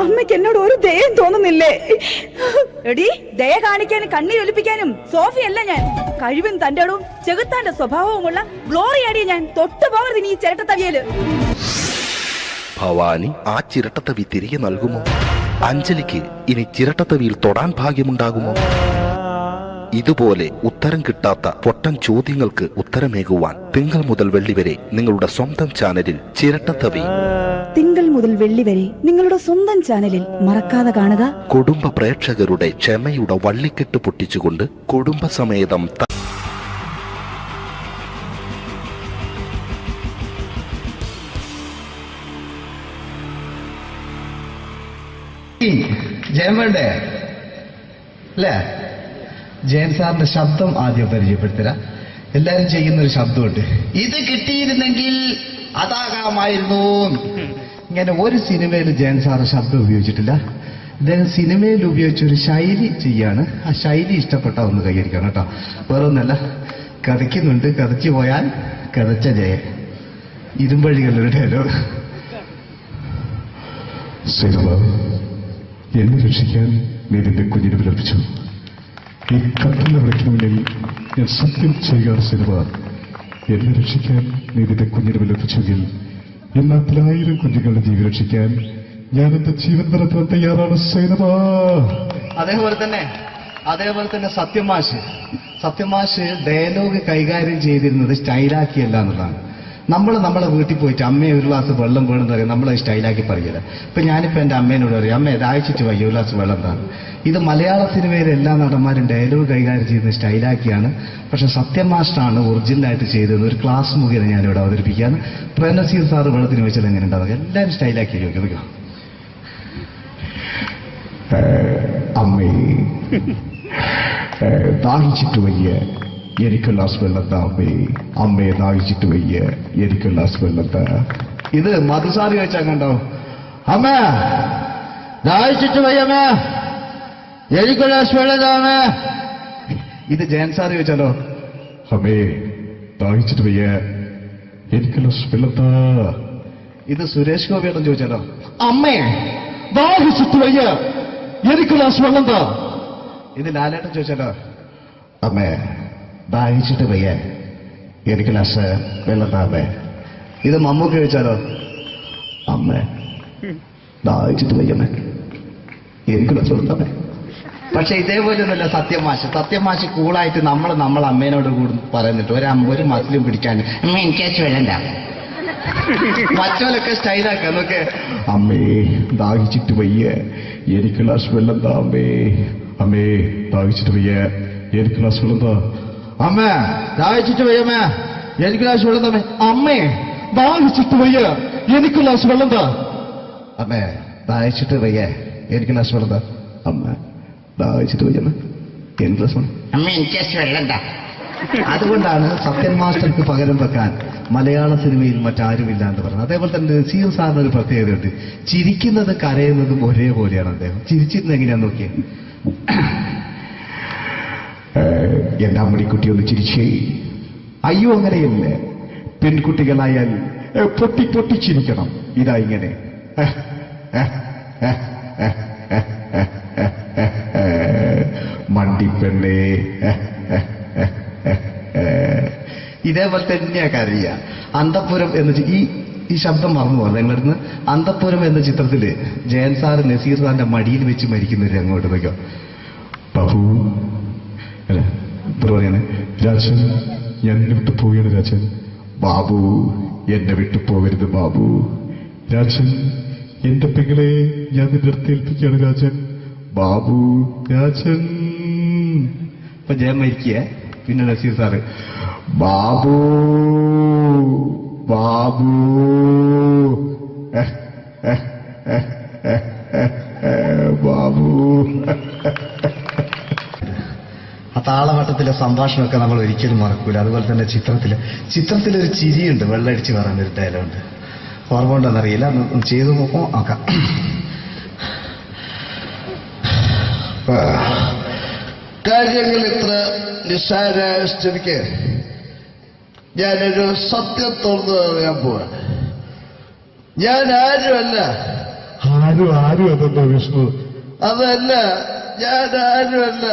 അമ്മയ്ക്ക് എന്നോട് ഒരു ദയം തോന്നുന്നില്ലേ? എടി, ദയ കാണിക്കാനും കണ്ണീരൊലിപ്പിക്കാനും സോഫിയല്ല ഞാൻ. കഴിവും തന്റെ ഇടവും ചെകുത്താന്റെ സ്വഭാവവുമുള്ള ഗ്ലോറിയാടി ഞാൻ. തൊട്ടുപോകരുത് നീ ചിരട്ടത്തവിയല്. ഭവാനി ആ ചിരട്ടത്തവി തിരികെ നൽകുമോ? അഞ്ജലിക്ക് ഇനി ചിരട്ടത്തവിയിൽ തൊടാൻ ഭാഗ്യമുണ്ടാകുമോ? ഇതുപോലെ ഉത്തരം കിട്ടാത്ത പൊട്ടൻ ചോദ്യങ്ങൾക്ക് ഉത്തരമേകുവാൻ തിങ്കൾ മുതൽ വെള്ളി വരെ നിങ്ങളുടെ സ്വന്തം ചാനലിൽ ചിരട്ടത്തവി. തിങ്കൾ മുതൽ വെള്ളി വരെ നിങ്ങളുടെ സ്വന്തം ചാനലിൽ മറക്കാതെ കാണുക. കുടുംബ പ്രേക്ഷകരുടെ ക്ഷമയുടെ വള്ളിക്കെട്ട് പൊട്ടിച്ചുകൊണ്ട് കുടുംബസമേതം ജയൻ വേണ്ടേ അല്ലേ? ജയൻ സാറിന്റെ ശബ്ദം ആദ്യം പരിചയപ്പെടുത്തരാ. എല്ലാരും ചെയ്യുന്ന ഒരു ശബ്ദമുണ്ട്, ഇത് കിട്ടിയിരുന്നെങ്കിൽ അതാകാമായിരുന്നു. ഇങ്ങനെ ഒരു സിനിമയിൽ ജയൻ സാറ് ശബ്ദം ഉപയോഗിച്ചിട്ടില്ല. അദ്ദേഹം സിനിമയിൽ ഉപയോഗിച്ച ഒരു ശൈലി ചെയ്യാണ്. ആ ശൈലി ഇഷ്ടപ്പെട്ട ഒന്ന് കൈകരിക്കണം കേട്ടോ. വേറെ ഒന്നല്ല, കഥയ്ക്കുന്നുണ്ട്, കഥച്ചു പോയാൽ കഥച്ച ജയൻ. ഇരുമ്പഴികളുടെ ഡയലോഗ്. സിനിമ എന്നെ രക്ഷിക്കാൻ നീ നിന്റെ കുഞ്ഞിനെ വിലപിച്ചു. ഈ കട്ടലിന്റെ വിളക്കിന് മുന്നിൽ ഞാൻ സത്യം ചെയ്യുകയാണ്. സിനിമ എന്നെ രക്ഷിക്കാൻ നീ നിന്റെ കുഞ്ഞിനെ വിലപിച്ചെങ്കിൽ എന്നാൽ 1000 കുഞ്ഞുങ്ങളുടെ ജീവൻ രക്ഷിക്കാൻ ഞാൻ എന്റെ ജീവൻ നടത്താൻ തയ്യാറാണ് സിനിമ. അതേപോലെ തന്നെ സത്യമാഷ് ഡയലോഗ് കൈകാര്യം ചെയ്തിരുന്നത് സ്റ്റൈലാക്കിയല്ല എന്നുള്ളതാണ്. നമ്മളെ വീട്ടിൽ പോയിട്ട് അമ്മയെ ഒരു ഗ്ലാസ് വെള്ളം വേണമെന്ന് പറയും, നമ്മളത് സ്റ്റൈലാക്കി പറയില്ല. ഇപ്പൊ ഞാനിപ്പോ എന്റെ അമ്മേനോട് പറയും, അമ്മ ദാഹിച്ചിട്ട് വയ്യ ഒരു ഗ്ലാസ് വെള്ളം എന്താണ്. ഇത് മലയാള സിനിമയിലെ എല്ലാ നടന്മാരും ഡയലോഗ് കൈകാര്യം ചെയ്യുന്നത് സ്റ്റൈലാക്കിയാണ്. പക്ഷെ സത്യം മാസ്റ്ററാണ് ഒറിജിനലായിട്ട് ചെയ്തത്. ഒരു ക്ലാസ് മുഖേന ഞാനിവിടെ അവതരിപ്പിക്കുകയാണ്. പ്രേംനസീർ സാറ് വെള്ളത്തിന് വെച്ചാൽ എങ്ങനെ ഉണ്ടാവുക? എല്ലാവരും സ്റ്റൈലാക്കി ചോദിക്കുക. അമ്മേ ദാഹിച്ചിട്ട് വയ്യ എനിക്ക് ഗ്ലാസ് വെള്ളം താ. അമ്മയെ ദാഹിച്ചിട്ട് വയ്യ എനിക്ക് ഗ്ലാസ് വെള്ളം താ. ഇത് മധുസാറി വെച്ചാൽ കണ്ടോ, അമ്മ ദാഹിച്ചിട്ട് വയ്യമ്മ എനിക്ക് ഗ്ലാസ് വെള്ളം താ. ഇത് ജയൻ സാറി വെച്ചാലോ, അമ്മേ ദാഹിച്ചിട്ട് വയ്യ എനിക്ക് ഗ്ലാസ് വെള്ളം താ. ഇത് സുരേഷ് ഗോപിയോടും ചോദിച്ചാലോ, അമ്മേ ദാഹിച്ചിട്ട് വയ്യ എനിക്ക് ഗ്ലാസ് വെള്ളം താ. ഇത് ലാലേട്ടൻ ചോദിച്ചാലോ, അമ്മേ ദാഹിച്ചിട്ട് വയ്യ എനിക്ക് ഗ്ലാസ് വെള്ളം താ. അമ്മേ. ഇത് മമ്മൂക്ക് ചോദിച്ചാലോ, അമ്മേ ദാഹിച്ചിട്ട് വയ്യമ്മേ എനിക്ക് ഗ്ലാസ് വെള്ളം താ. പക്ഷെ ഇതേപോലെ ഒന്നുമല്ല സത്യമാഷ് കൂളായിട്ട് നമ്മളെ അമ്മേനോട് കൂടി പറയുന്നിട്ട് ഒരു മസിലും പിടിക്കാൻ അമ്മ എനിക്ക് വേണ്ട. മറ്റോലൊക്കെ സ്റ്റൈലാക്കാം നോക്കെ. അമ്മേ ദാഹിച്ചിട്ട് വയ്യ എനിക്ക് ഗ്ലാസ് വെള്ളം താ. അമ്മേ ദാഹിച്ചിട്ട് വയ്യ എനിക്ക് ഗ്ലാസ് വെള്ളം താ. അമ്മ ദാഹിച്ചിട്ട് വയ്യമ്മ എനിക്ക് ഗ്ലാസ് വെള്ളം താ. അമ്മേ ദാഹിച്ചിട്ട് വയ്യ എനിക്ക് ഗ്ലാസ് വെള്ളം താ. അമ്മേ ദാഹിച്ചിട്ട് വയ്യ എനിക്ക് ഗ്ലാസ് വെള്ളം താ. അമ്മ ദാഹിച്ചിട്ട് വയ്യമ്മ എനിക്ക് ഗ്ലാസ് വെള്ളം. അമ്മ എനിക്ക് വെള്ളം താ. അതുകൊണ്ടാണ് സത്യൻ മാസ്റ്റർക്ക് പകരം വെക്കാൻ മലയാള സിനിമയിൽ മറ്റാരുമില്ല എന്ന് പറഞ്ഞത്. അതേപോലെ തന്നെ നസീർ സാറിന് ഒരു പ്രത്യേകതയുണ്ട്, ചിരിക്കുന്നത് കരയുന്നതും ഒരേപോലെയാണ്. അദ്ദേഹം ചിരിച്ചിരുന്നത് എങ്ങനെയാന്ന് നോക്കിയേ. എന്റെ അമ്മടിക്കുട്ടി ഒന്ന് ചിരിച്ചേ. അയ്യോ അങ്ങനെയല്ല, പെൺകുട്ടികളായാൽ പൊട്ടി പൊട്ടി ചിരിക്കണം. ഇതാ ഇങ്ങനെ മണ്ടിപ്പെണ്ണേ. ഇതേപോലെ തന്നെയാ കരയ. അന്തപ്പുരം എന്ന ഈ ശബ്ദം മറന്നു പോകാം നിങ്ങളിരുന്ന്. അന്തപ്പുരം എന്ന ചിത്രത്തില് ജയൻ സാറ് നസീർ സാറിന്റെ മടിയിൽ വെച്ച് മരിക്കുന്നവര് അങ്ങോട്ട് വയ്ക്കോ. ബാബു അല്ല പറയാണ്, രാജൻ ഞാൻ എന്നെ വിട്ടു പോവുകയാണ് രാജൻ. ബാബു എന്നെ വിട്ടു പോകരുത് ബാബു. രാജൻ എന്റെ പെങ്ങളെ ഞാൻ നിന്റെ അടുത്ത് ഏൽപ്പിക്കുകയാണ് രാജൻ. ബാബു രാജൻ. ഇപ്പൊ ജയൻ മരിക്കുക. പിന്നെ നസീർ സാറ് ബാബു ബാബു ബാബു. ആ താളവട്ടത്തിലെ സംഭാഷണമൊക്കെ നമ്മൾ ഒരിക്കലും മറക്കൂല. അതുപോലെ തന്നെ ചിത്രത്തിലൊരു ചിരിയുണ്ട്, വെള്ളടിച്ച് പറയുന്നൊരു ഡയലോഗുണ്ട്. ഓർമ്മ ഉണ്ടെന്നറിയില്ല, ഒന്ന് ചെയ്തു നോക്കാം. കാര്യങ്ങൾ ഇത്ര നിസ്സാരമായ സ്ഥിതിക്ക് ഞാനൊരു സത്യം തുറന്നു പറയാൻ പോവാ. ഞാൻ ആരുമല്ല. ആരും അതെന്താ വിഷ്ണു? അതല്ല, ഞാൻ ആരുമല്ല.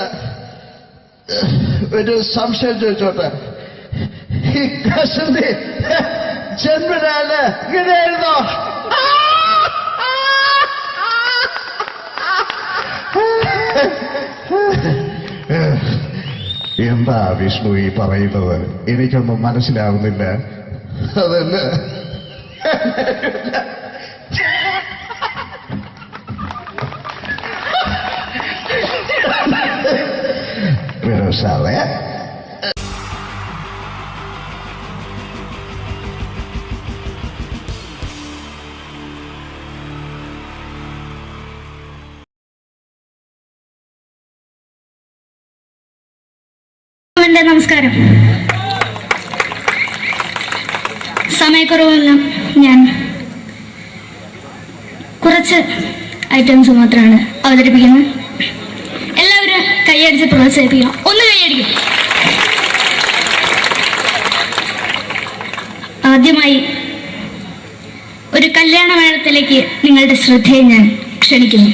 ഒരു സംശയം ചോദിച്ചോട്ടെ, ഈ കസന്തി ജന്മനാല് ഇങ്ങനെയായിരുന്നോ? എന്താ വിഷ്ണു ഈ പറയുന്നത്? എനിക്കൊന്നും മനസ്സിലാവുന്നില്ല. അതല്ല, സാറേ എൻ്റെ നമസ്കാരം. സമയക്കുറവെല്ലാം ഞാൻ കുറച്ച് ഐറ്റംസ് മാത്രമാണ് അവതരിപ്പിക്കുന്നത്. എല്ലാവരും കൈയടിച്ച് പ്രോത്സാഹിപ്പിക്കണം. ഒന്ന് കൈയടിക്കും. ആദ്യമായി ഒരു കല്യാണമേളത്തിലേക്ക് നിങ്ങളുടെ ശ്രദ്ധയെ ഞാൻ ക്ഷണിക്കുന്നു.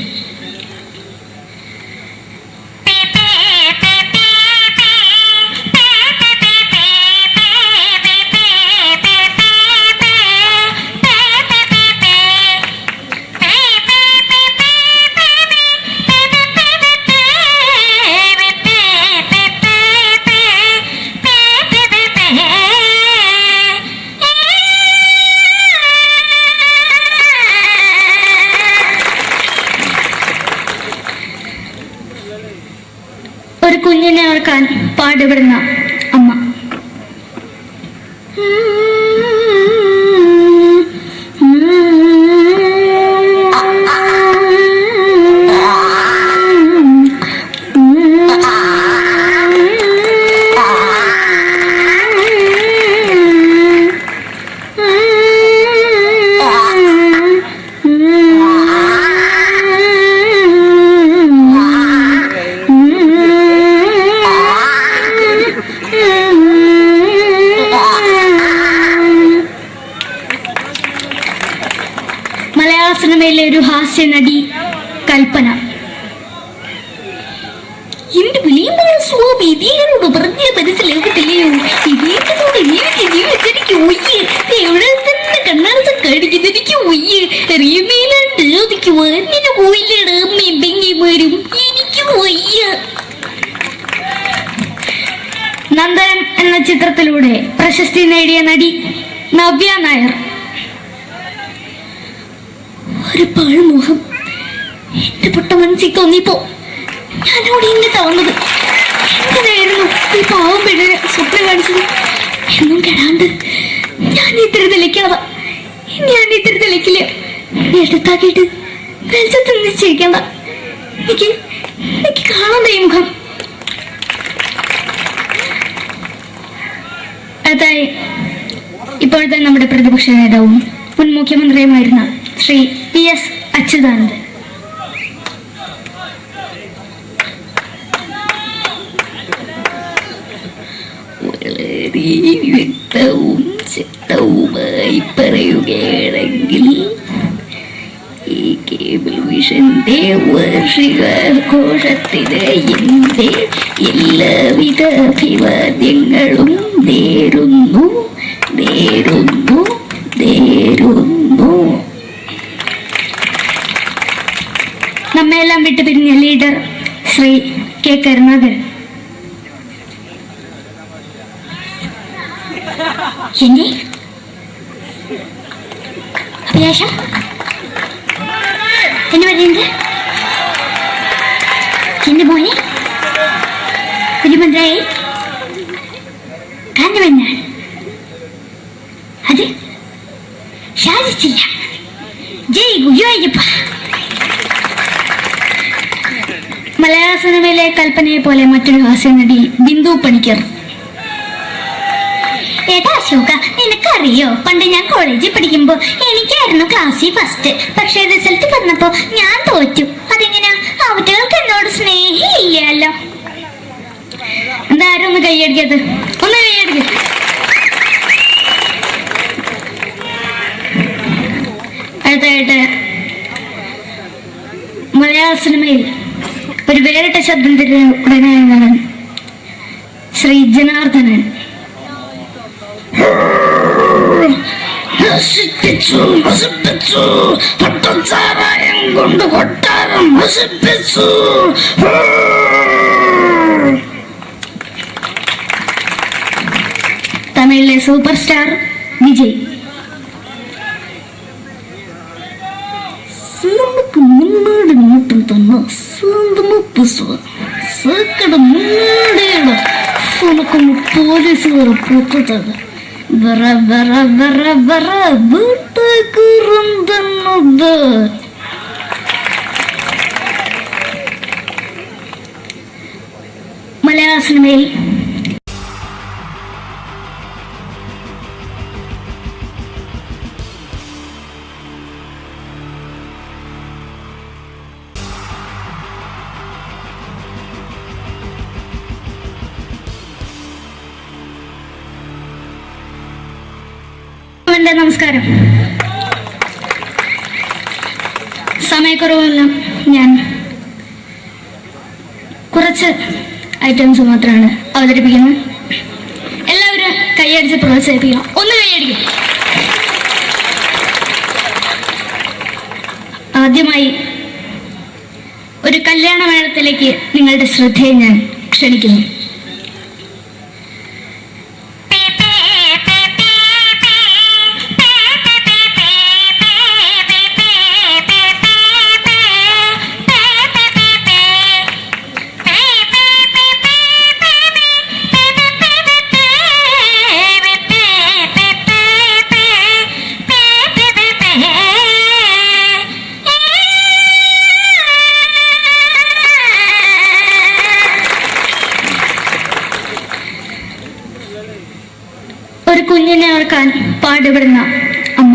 ഒരു കുഞ്ഞിനെ ഓർക്കാൻ പാടുപെടുന്ന അമ്മ. മലയാള സിനിമയിലെ ഒരു ഹാസ്യ നടി കൽപ്പന. എന്റെ വിളിയമ്പല സ്വാമി ഇതിനോട് പറഞ്ഞ മനസ്സിലാകത്തില്ലയോ? ഇതേറ്റോട് എനിക്ക് ജീവിച്ചെനിക്ക് ഒയ്യ് എവിടെ തന്നെ കണ്ണാടത്ത് കാണിക്കുന്ന എനിക്ക് ഒയ്യ് അറിയുന്നതിലാണ്ട് ചോദിക്കുവാ നിന്നെ പോയില്ലേടാ അമ്മയും പെങ്ങിമാരും എനിക്ക് ഒയ്യ. നന്ദനം എന്ന ചിത്രത്തിലൂടെ പ്രശസ്തി നേടിയ നടി നവ്യ നായർ. ഒരു പാഴ്മുഖം എന്റെ പൊട്ട മനസ്സിൽ തോന്നിയപ്പോ ഞാനോട് ഇങ്ങോട്ടാ വന്നത്. എങ്ങനെയായിരുന്നു ഈ പാവം പെണ്ണിനെ സ്വപ്നം കാണിച്ചത്? എന്നും കെടാണ്ട് ഞാൻ ഇത്തിരി തെളിക്കാതെ ഞാൻ ഇത്തിരി തെളിക്കില്ല. എടുത്താക്കിയിട്ട് വെളിച്ചത്ത് നിശ്ചയിക്കണ്ട. എനിക്ക് കാണണ്ട ഈ മുഖം. അതായി ഇപ്പോഴത്തെ നമ്മുടെ പ്രതിപക്ഷ നേതാവും മുൻ മുഖ്യമന്ത്രിയുമായിരുന്ന ശ്രീ PS അച്യുതാനന്ദൻ. വളരെ വ്യക്തവും ശക്തവുമായി പറയുകയാണെങ്കിൽ ഈ കേബിൾ വിഷന്റെ വാർഷികാഘോഷത്തിന് എന്റെ എല്ലാവിധ അഭിവാദ്യങ്ങളും നേരുന്നു നേരുന്നു നേരുന്നു. നമ്മയെല്ലാം വിട്ടുപിരിഞ്ഞ ലീഡർ ശ്രീ കെ കരുണാകരൻ. എന്നെ അഭിലാഷം എന്ന് പറയുന്നത് എന്റെ മോനെ തിരുമന്ത്രായി കാരണവന്നാണ്. അത് സാധിച്ചില്ല. ജയ് ഗുരുവായൂരപ്പ. മലയാള സിനിമയിലെ കൽപ്പനയെ പോലെ മറ്റൊരു ഹാസ്യ നടി ബിന്ദു പണിക്കർ. ഏട്ടാ അശോക, നിനക്കറിയോ പണ്ട് ഞാൻ കോളേജിൽ പഠിക്കുമ്പോ എനിക്കായിരുന്നു ക്ലാസ്സിൽ ഫസ്റ്റ്. പക്ഷെ റിസൾട്ട് വന്നപ്പോ ഞാൻ തോറ്റു. അതെങ്ങനെയാ? അവറ്റകൾക്ക് എന്നോട് സ്നേഹമില്ലല്ലോ. എന്താരും ഒന്ന് കൈയടിക്കത്? ഒന്ന് കൈയടിക്ക. അടുത്തായിട്ട് മലയാള സിനിമയിൽ ഒരു വേറിട്ട ശബ്ദം തിരികെ ശ്രീ ജനാർദ്ദനൻ. പട്ടച്ചാരായം കൊണ്ട് കൊട്ടാരം നശിപ്പിച്ചു. തമിഴിലെ സൂപ്പർ സ്റ്റാർ വിജയ്. നമുക്ക് മുന്നാടി നോട്ടം തന്ന സ്വന്തം സക്കട മുന്നാടിയാണ് ഉനക്കൊന്ന് പോലീസുകാരെ പൊത്തത്. വറ വറ വറ വറ വീട്ടുകുറുന്തന്നത്. മലയാള സിനിമയിൽ എൻ്റെ നമസ്കാരം. സമയക്കുറവെല്ലാം ഞാൻ കുറച്ച് ഐറ്റംസ് മാത്രമാണ് അവതരിപ്പിക്കുന്നത്. എല്ലാവരും കൈയടിച്ച് പ്രോത്സാഹിപ്പിക്കണം. ഒന്ന് കൈയടിക്കും. ആദ്യമായി ഒരു കല്യാണ മേളത്തിലേക്ക് നിങ്ങളുടെ ശ്രദ്ധയെ ഞാൻ ക്ഷണിക്കുന്നു. ഒരു കുഞ്ഞിനെ ഓർക്കാൻ പാടുപെടുന്ന അമ്മ.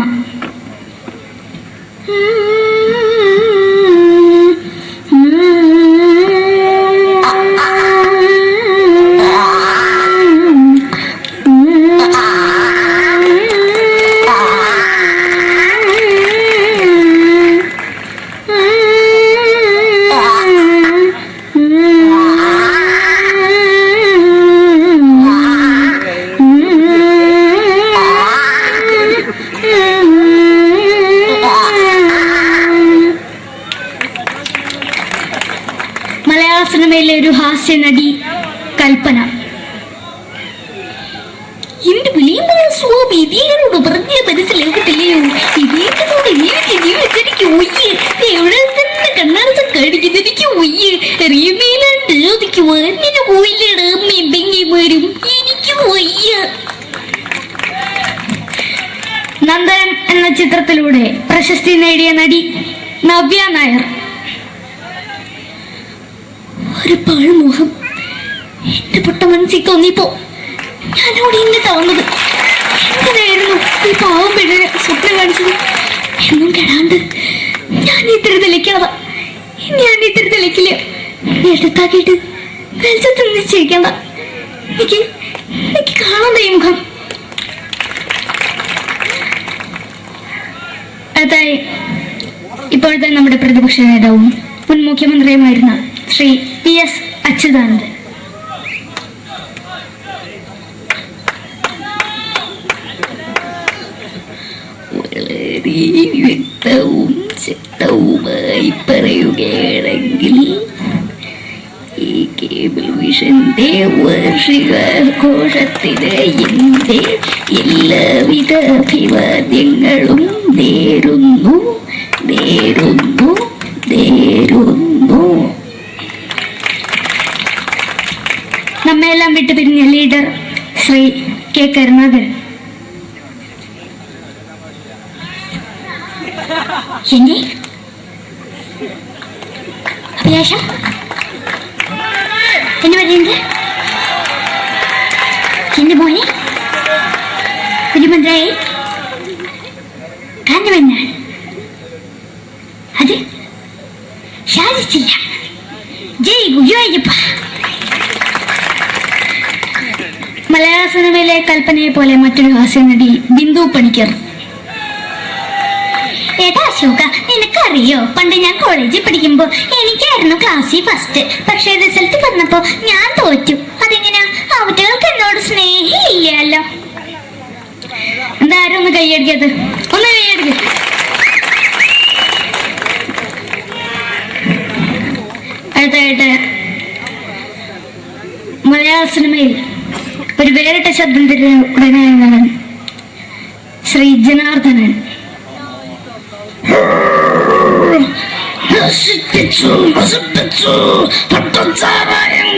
മലയാള സിനിമയിലെ ഒരു ഹാസ്യ നടി കൽപ്പന. എന്റെ വിളിയമ്പഴ സ്വാമി ഇതിനോട് പറഞ്ഞ മനസ്സിലാകത്തില്ലയോ? ഇതേറ്റോട് എനിക്ക് ജീവിച്ചെനിക്ക് ഒയ്യ്, എവിടെ തന്നെ കണ്ണാർച്ച കടിക്കുന്നത് എനിക്ക് ഒയ്യ്, അറിയുന്നതിലാണ്ട് എനിക്ക് വന്നിട്ട് പോയില്ലേടാ അമ്മയും പെങ്ങന്മാരും, എനിക്ക് വയ്യ. നന്ദനം എന്ന ചിത്രത്തിലൂടെ പ്രശസ്തി നേടിയ നടി നവ്യ നായർ. ഒരു പാഴ്മുഖം എന്റെ പൊട്ട മനസ്സിൽ തോന്നിയപ്പോ ഞാനോട് ഇന്നിട്ടാ വന്നത്. എങ്ങനെയായിരുന്നു ഈ പാവം പെണ്ണിനെ സ്വപ്നം കാണിച്ചത്? എന്നും കെടാണ്ട് ഞാൻ ഇത്തിരി തെളിക്കാതെ ഞാൻ ഇത്തിരി തെളിക്കില്ല. എടുത്താക്കിയിട്ട് വെളിച്ചത്ത് നിശ്ചയിക്കണ്ട. എനിക്ക് കാണാൻ ഈ മുഖം. അതായി ഇപ്പോഴത്തെ നമ്മുടെ പ്രതിപക്ഷ നേതാവും മുൻ മുഖ്യമന്ത്രിയുമായിരുന്ന ശ്രീ PS അച്യുതാനന്ദൻ. വളരെ വ്യക്തവും ശക്തവുമായി പറയുകയാണെങ്കിൽ ഈ കേബിൾ വിഷന്റെ വാർഷികാഘോഷത്തിന് എന്റെ എല്ലാവിധ അഭിവാദ്യങ്ങളും നേരുന്നു. നമ്മെല്ലാം വിട്ടുപിരിഞ്ഞ ലീഡർ ശ്രീ K. കരുണാകരൻ. എന്റെ അഭിലാഷം എന്ന് പറയുന്നത് എന്റെ മോനെ തിരുമന്ത്രായി കാണുമെന്നാണ്. അത് സാധിച്ചില്ല. ജയ് ഗുരുവായൂരപ്പ. മലയാള സിനിമയിലെ കൽപ്പനയെ പോലെ മറ്റൊരു ഹാസ്യ നടി ബിന്ദു പണിക്കർ. ഏതാ അശോക, നിനക്കറിയോ പണ്ട് ഞാൻ കോളേജിൽ പഠിക്കുമ്പോ എനിക്കായിരുന്നു ക്ലാസ്സിൽ ഫസ്റ്റ്. പക്ഷെ റിസൾട്ട് വന്നപ്പോ ഞാൻ തോറ്റു. അതെങ്ങനെയാ? അവറ്റകൾക്ക് എന്നോട് സ്നേഹമില്ലല്ലോ. എന്താരും ഒന്ന് കൈയടിക്കത്? ഒന്ന് കൈയടിക്ക. അടുത്തായിട്ട് മലയാള സിനിമയിൽ ഒരു വേറിട്ട ശബ്ദത്തിന്റെ ഉടനാണ് ശ്രീ ജനാർദ്ദനൻ.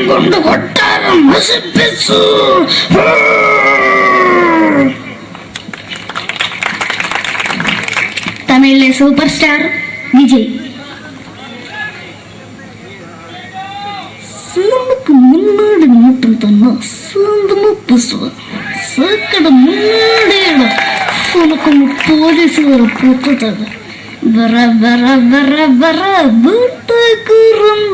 കൊണ്ട് കൊട്ടാരം നശിപ്പിച്ചു. തമിഴിലെ സൂപ്പർ സ്റ്റാർ വിജയ്. നമുക്ക് മുന്നോടി നോട്ടം തന്നെ സ്വന്തമോ പുസ്തകം സക്കട മുന്നോടിയാണ് ഉനക്കൊന്ന് പോലീസുകാർ പൊട്ടത് വറ വറ വറ വറ വീട്ടുകുറുന്നത്.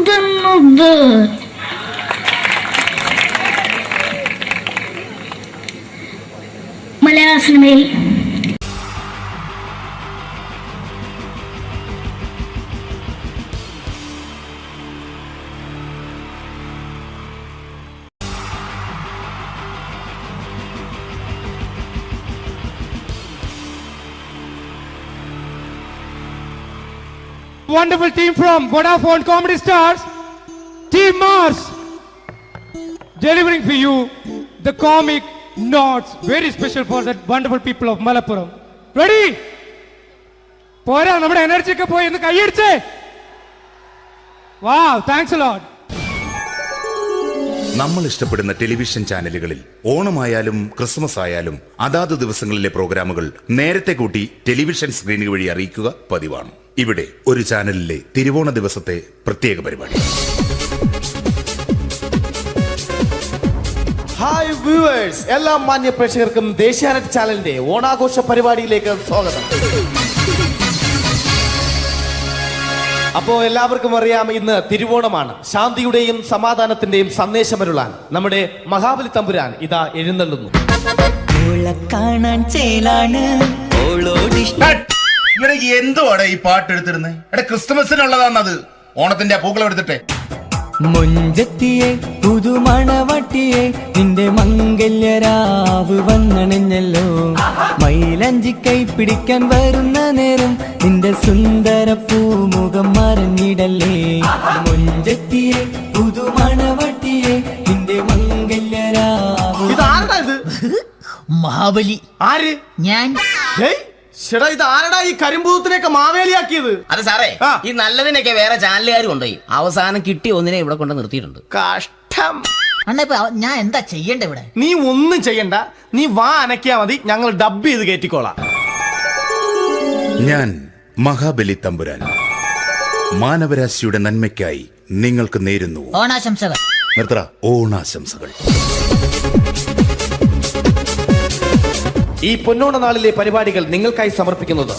മലയാള സിനിമയിൽ wonderful team from Vodafone Comedy Stars, Team Mars, delivering for you the comic notes, very special for the wonderful people of Malappuram. Ready? പോരാ, നമ്മുടെ എനർജി ഒക്കെ പോയി ഒന്ന് കൈയടിച്ചേ. Wow, thanks a lot. നമ്മൾ ഇഷ്ടപ്പെടുന്ന ടെലിവിഷൻ ചാനലുകളിൽ ഓണമായാലും ക്രിസ്മസ് ആയാലും അതാത് ദിവസങ്ങളിലെ പ്രോഗ്രാമുകൾ നേരത്തെ കൂട്ടി ടെലിവിഷൻ സ്ക്രീനുകൾ വഴി അറിയിക്കുക പതിവാണ്. ഇവിടെ ഒരു ചാനലിലെ തിരുവോണ ദിവസത്തെ പ്രത്യേക പരിപാടി. ഹായ് വ്യൂവേഴ്സ്, എല്ലാ മാന്യ പ്രേക്ഷകർക്കും ദേശീയാനെറ്റ് ചാനലിന്റെ ഓണാഘോഷ പരിപാടിയിലേക്ക് സ്വാഗതം. അപ്പോ എല്ലാവർക്കും അറിയാം, ഇന്ന് തിരുവോണമാണ്. ശാന്തിയുടെയും സമാധാനത്തിന്റെയും സന്ദേശമരുളാൻ നമ്മുടെ മഹാബലി തമ്പുരാൻ ഇതാ എഴുന്നള്ളുന്നു. കാണാൻ ചേലാണ് ഇവിടെ എന്തുവാടെ ഈ പാട്ട് എടുത്തിരുന്നത്? എടാ, ക്രിസ്തുമസിനുള്ളതാണത്. ഓണത്തിന്റെ പൂക്കളം എടുത്തിട്ടെ. മൊഞ്ചത്തിയെ പുതുമണവട്ടിയെ നിന്റെ മംഗല്യരാവ് വന്നണഞ്ഞല്ലോ. മൈലഞ്ചി കൈ പിടിക്കാൻ വരുന്ന നേരം നിന്റെ സുന്ദര പൂമുഖം മറഞ്ഞിടല്ലേ. മൊഞ്ചത്തിയെ പുതുമണവട്ടിയെ നിന്റെ മംഗല്യരാവ്. ഇതാരടാ ഇത്? മഹാബലി. ആര്? ഞാൻ. ചേട്ടാ, ഇത് ആരടാ ഈ കരിമ്പൂത്തിനെയൊക്കെ മാവേലിയാക്കിയത്? അത് സാറേ, ഈ നല്ലതിനൊക്കെ വേറെ ചാനലുകാർ കൊണ്ടുപോയി അവസാനം കിട്ടി ഒന്നിനെ ഇവിടെ കൊണ്ട് നിർത്തിയിട്ടുണ്ട്. കഷ്ടം. അണ്ണ ഇപ്പൊ ഞാൻ എന്താ ചെയ്യണ്ട ഇവിടെ? നീ ഒന്നും ചെയ്യണ്ട, നീ വാ അനക്കിയാ മതി, ഞങ്ങൾ ഡബ് ചെയ്ത് കയറ്റിക്കോളാം. ഞാൻ മഹാബലി തമ്പുരാൻ മാനവരാശിയുടെ നന്മയ്ക്കായി നിങ്ങൾക്ക് നേരുന്നു ഓണാശംസകൾ. നിർത്തറ. ഓണാശംസകൾ. ഈ പൊന്നോണ നാളിലെ പരിപാടികൾ നിങ്ങൾക്കായി സമർപ്പിക്കുന്നത്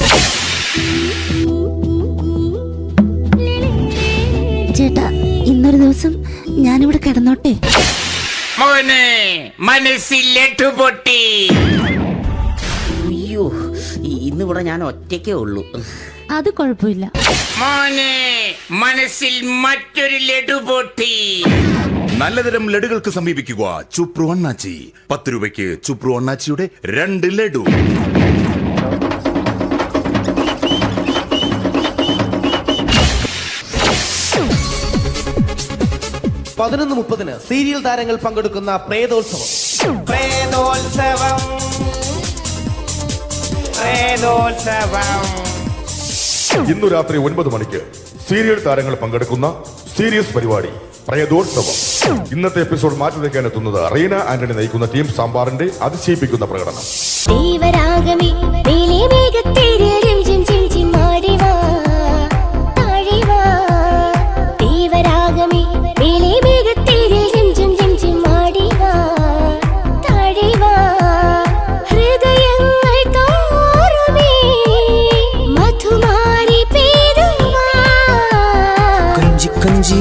ചേട്ടാ, ഇന്നൊരു ദിവസം ഞാനിവിടെ കിടന്നോട്ടെ. മനസ്സിലെട്ടുപൊട്ടി. അയ്യോ, ഇന്നിവിടെ ഞാൻ ഒറ്റയ്ക്കേ ഉള്ളൂ. അത് കുഴപ്പമില്ല. മോനെ, മനസ്സിൽ മറ്റൊരു ലഡു പൊട്ടി. നല്ലതരം ലഡുകൾക്ക് സമീപിക്കുക ചുപ്രു അണ്ണാച്ചി. 10 രൂപയ്ക്ക് ചുപ്രു അണ്ണാച്ചിയുടെ 2 ലഡു. പതിനൊന്ന് സീരിയൽ താരങ്ങൾ പങ്കെടുക്കുന്ന പ്രേതോത്സവം. പ്രേതോത്സവം, പ്രേതോത്സവം. ഇന്നു രാത്രി 9 മണിക്ക് സീരിയൽ താരങ്ങൾ പങ്കെടുക്കുന്ന സീരിയസ് പരിപാടി പ്രേതോത്സവം. ഇന്നത്തെ എപ്പിസോഡ് മാറ്റി വയ്ക്കാൻ എത്തുന്നത് റീന ആന്റണി നയിക്കുന്ന ടീം സാമ്പാറിന്റെ അതിശയിപ്പിക്കുന്ന പ്രകടനം.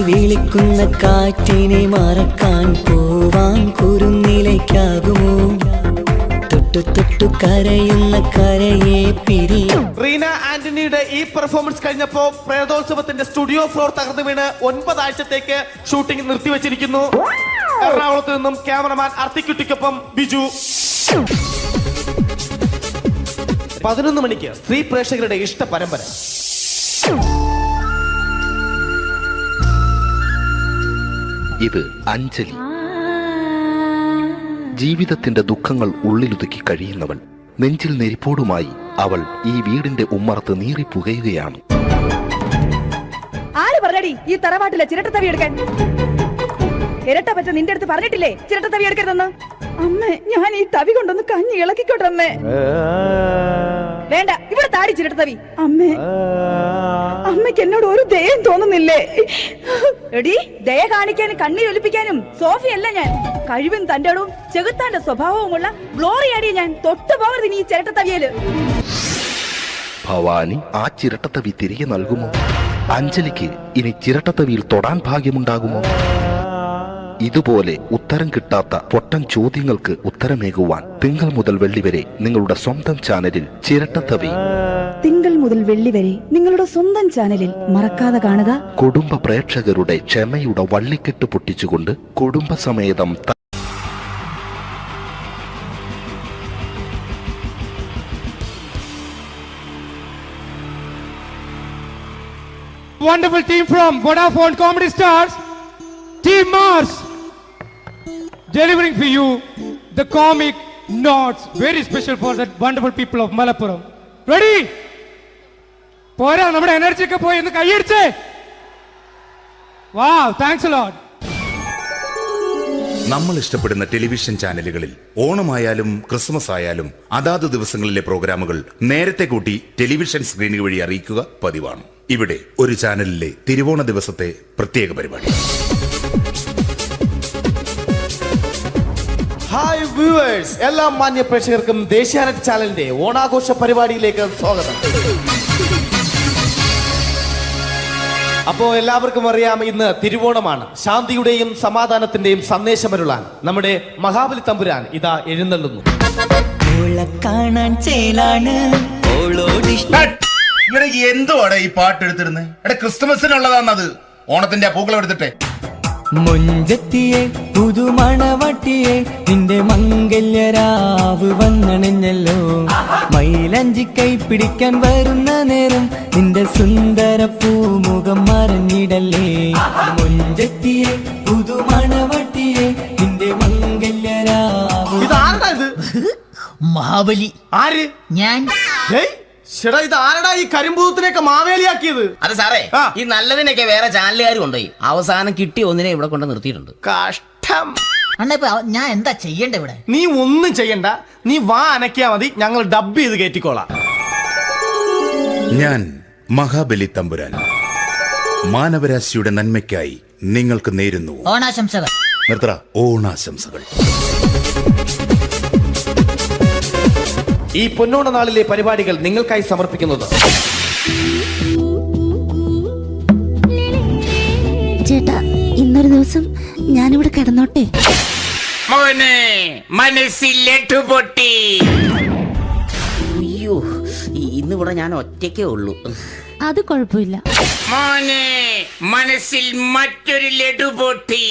വിളിക്കുന്ന കാറ്റിനെ മറക്കാൻ പോവാൻ കുറുനിലയ്ക്കാകുമോ? തൊട്ടു തൊട്ടു കരയുന്ന കരയെ പിരിയും. റീന ആന്റണിയുടെ ഈ പെർഫോമൻസ് കഴിഞ്ഞപ്പോ പ്രേതോത്സവത്തിന്റെ സ്റ്റുഡിയോ ഫ്ലോർ തകർന്നു വീണ് 9 ആഴ്ചത്തേക്ക് ഷൂട്ടിംഗ് നിർത്തിവെച്ചിരിക്കുന്നു. എറണാകുളത്ത് നിന്നും ക്യാമറമാൻ അർത്തിക്കുട്ടിക്കൊപ്പം ബിജു. 11 മണിക്ക് സ്ത്രീ പ്രേക്ഷകരുടെ ഇഷ്ട പരമ്പര. ഇത് അഞ്ജലി. ജീവിതത്തിന്റെ ദുഃഖങ്ങൾ ഉള്ളിലുതുക്കി കഴിയുന്നവൾ. നെഞ്ചിൽ നെരിപ്പോടുമായി അവൾ ഈ വീടിന്റെ ഉമ്മറത്ത് നീറിപ്പുകയുകയാണ്. ആര് പറഞ്ഞടി ഈ തറവാട്ടിലെ ചിരട്ടത്തവി എടുക്കാൻ? ഇരട്ട പറ്റ നിന്റെ അടുത്ത് പറഞ്ഞിട്ടില്ലേ ചിരട്ടത്തവി എടുക്കരുതെന്ന്? അമ്മേ, ഞാൻ ഈ തവി കൊണ്ടൊന്ന് കഞ്ഞി ഇളക്കിക്കോട്ടെ അമ്മേ. വേണ്ട, ഇവിടെ താടി ചിരട്ടത്തവി. അമ്മേ, അമ്മയ്ക്ക് എന്നോട് ഒരു ദയം തോന്നുന്നില്ലേ? എടി, ദയ കാണിക്കാനും കണ്ണീരൊലിപ്പിക്കാനും സോഫിയല്ല ഞാൻ. കഴിവും തന്റെ ഇടവും ചെകുത്താന്റെ സ്വഭാവവുമുള്ള ഗ്ലോറിയാടിയ ഞാൻ. തൊട്ടുപോകരുത് നീ ചിരട്ടത്തവിയല്. ഭവാനി ആ ചിരട്ടത്തവി തിരികെ നൽകുമോ? അഞ്ജലിക്ക് ഇനി ചിരട്ടത്തവിയിൽ തൊടാൻ ഭാഗ്യമുണ്ടാകുമോ? ഇതുപോലെ ഉത്തരം കിട്ടാത്ത പൊട്ടൻ ചോദ്യങ്ങൾക്ക് ഉത്തരമേകുവാൻ തിങ്കൾ മുതൽ വെള്ളി വരെ നിങ്ങളുടെ സ്വന്തം ചാനലിൽ ചിരട്ടത്തവി. തിങ്കൾ മുതൽ വെള്ളി വരെ നിങ്ങളുടെ സ്വന്തം ചാനലിൽ മറക്കാതെ കാണുക. കുടുംബ പ്രേക്ഷകരുടെ ക്ഷമയുടെ വള്ളിക്കെട്ട് പൊട്ടിച്ചുകൊണ്ട് കുടുംബസമേതം wonderful team from Vodafone Comedy Stars, Team Mars, delivering for you the comic notes, very special for that wonderful people of Malappuram. Ready? പോരാ, നമ്മുടെ എനർജി ഒക്കെ പോയി ഒന്ന് കൈയടിച്ചേ. Wow, thanks a lot. നമ്മൾ ഇഷ്ടപ്പെടുന്ന ടെലിവിഷൻ ചാനലുകളിൽ ഓണമായാലും ക്രിസ്മസ് ആയാലും അതാത് ദിവസങ്ങളിലെ പ്രോഗ്രാമുകൾ നേരത്തെ കൂട്ടി ടെലിവിഷൻ സ്ക്രീനുകൾ വഴി അറിയിക്കുക പതിവാണ്. ഇവിടെ ഒരു ചാനലിലെ തിരുവോണ ദിവസത്തെ പ്രത്യേക പരിപാടി. ഹായ് വ്യൂവേഴ്സ്, എല്ലാ മാന്യ പ്രേക്ഷകർക്കും ദേശീയാനെറ്റ് ചാനലിന്റെ ഓണാഘോഷ പരിപാടിയിലേക്ക് സ്വാഗതം. അപ്പോ എല്ലാവർക്കും അറിയാം, ഇന്ന് തിരുവോണമാണ്. ശാന്തിയുടെയും സമാധാനത്തിന്റെയും സന്ദേശമരുളാൻ നമ്മുടെ മഹാബലി തമ്പുരാൻ ഇതാ എഴുന്നള്ളുന്നു. എന്തുവാടെ ഈ പാട്ട് എടുത്തിരുന്നത്? ക്രിസ്തുമസിനുള്ളതാണത്. ഓണത്തിന്റെ പൂക്കളം എടുത്തിട്ടെ. മുഞ്ചത്തിയെ പുതുമണവട്ടിയെ നിന്റെ മംഗല്യരാവ് വന്നണഞ്ഞല്ലോ. മൈലഞ്ചി കൈ പിടിക്കാൻ വരുന്ന നേരം നിന്റെ സുന്ദര പൂമുഖം മറഞ്ഞിടല്ലേ. മുഞ്ചത്തിയെ പുതുമണവട്ടിയെ നിന്റെ മംഗല്യരാവ്. ഇതാരടാ ഇത്? മഹാബലി. ആര്? ഞാൻ. ചേട്ടാ, ഇത് ആരടാ ഈ കരിമ്പൂത്തിനെയൊക്കെ മാവേലിയാക്കിയത്? അത് സാറേ, ഈ നല്ലതിനൊക്കെ വേറെ ചാനലുകാർ കൊണ്ടുപോയി അവസാനം കിട്ടി ഒന്നിനെ ഇവിടെ കൊണ്ട് നിർത്തിയിട്ടുണ്ട്. കഷ്ടം. അണ്ണ ഇപ്പൊ ഞാൻ എന്താ ചെയ്യണ്ട ഇവിടെ? നീ ഒന്നും ചെയ്യണ്ട, നീ വാ അനക്കിയാ മതി, ഞങ്ങൾ ഡബ് ചെയ്ത് കയറ്റിക്കോളാം. ഞാൻ മഹാബലി തമ്പുരാൻ മാനവരാശിയുടെ നന്മയ്ക്കായി നിങ്ങൾക്ക് നേരുന്നു ഓണാശംസകൾ. നിർത്തറ ഓണാശംസകൾ. ഈ പൊന്നോണ നാളിലെ പരിപാടികൾ നിങ്ങൾക്കായി സമർപ്പിക്കുന്നത് ചേട്ടാ, ഇന്നൊരു ദിവസം ഞാനിവിടെ കിടന്നോട്ടെ. മനസ്സിലെട്ടുപൊട്ടി. അയ്യോ, ഇന്നിവിടെ ഞാൻ ഒറ്റയ്ക്കേ ഉള്ളൂ. അത് കുഴപ്പമില്ല. മനസ്സിൽ മറ്റൊരു ലഡു പൊട്ടി.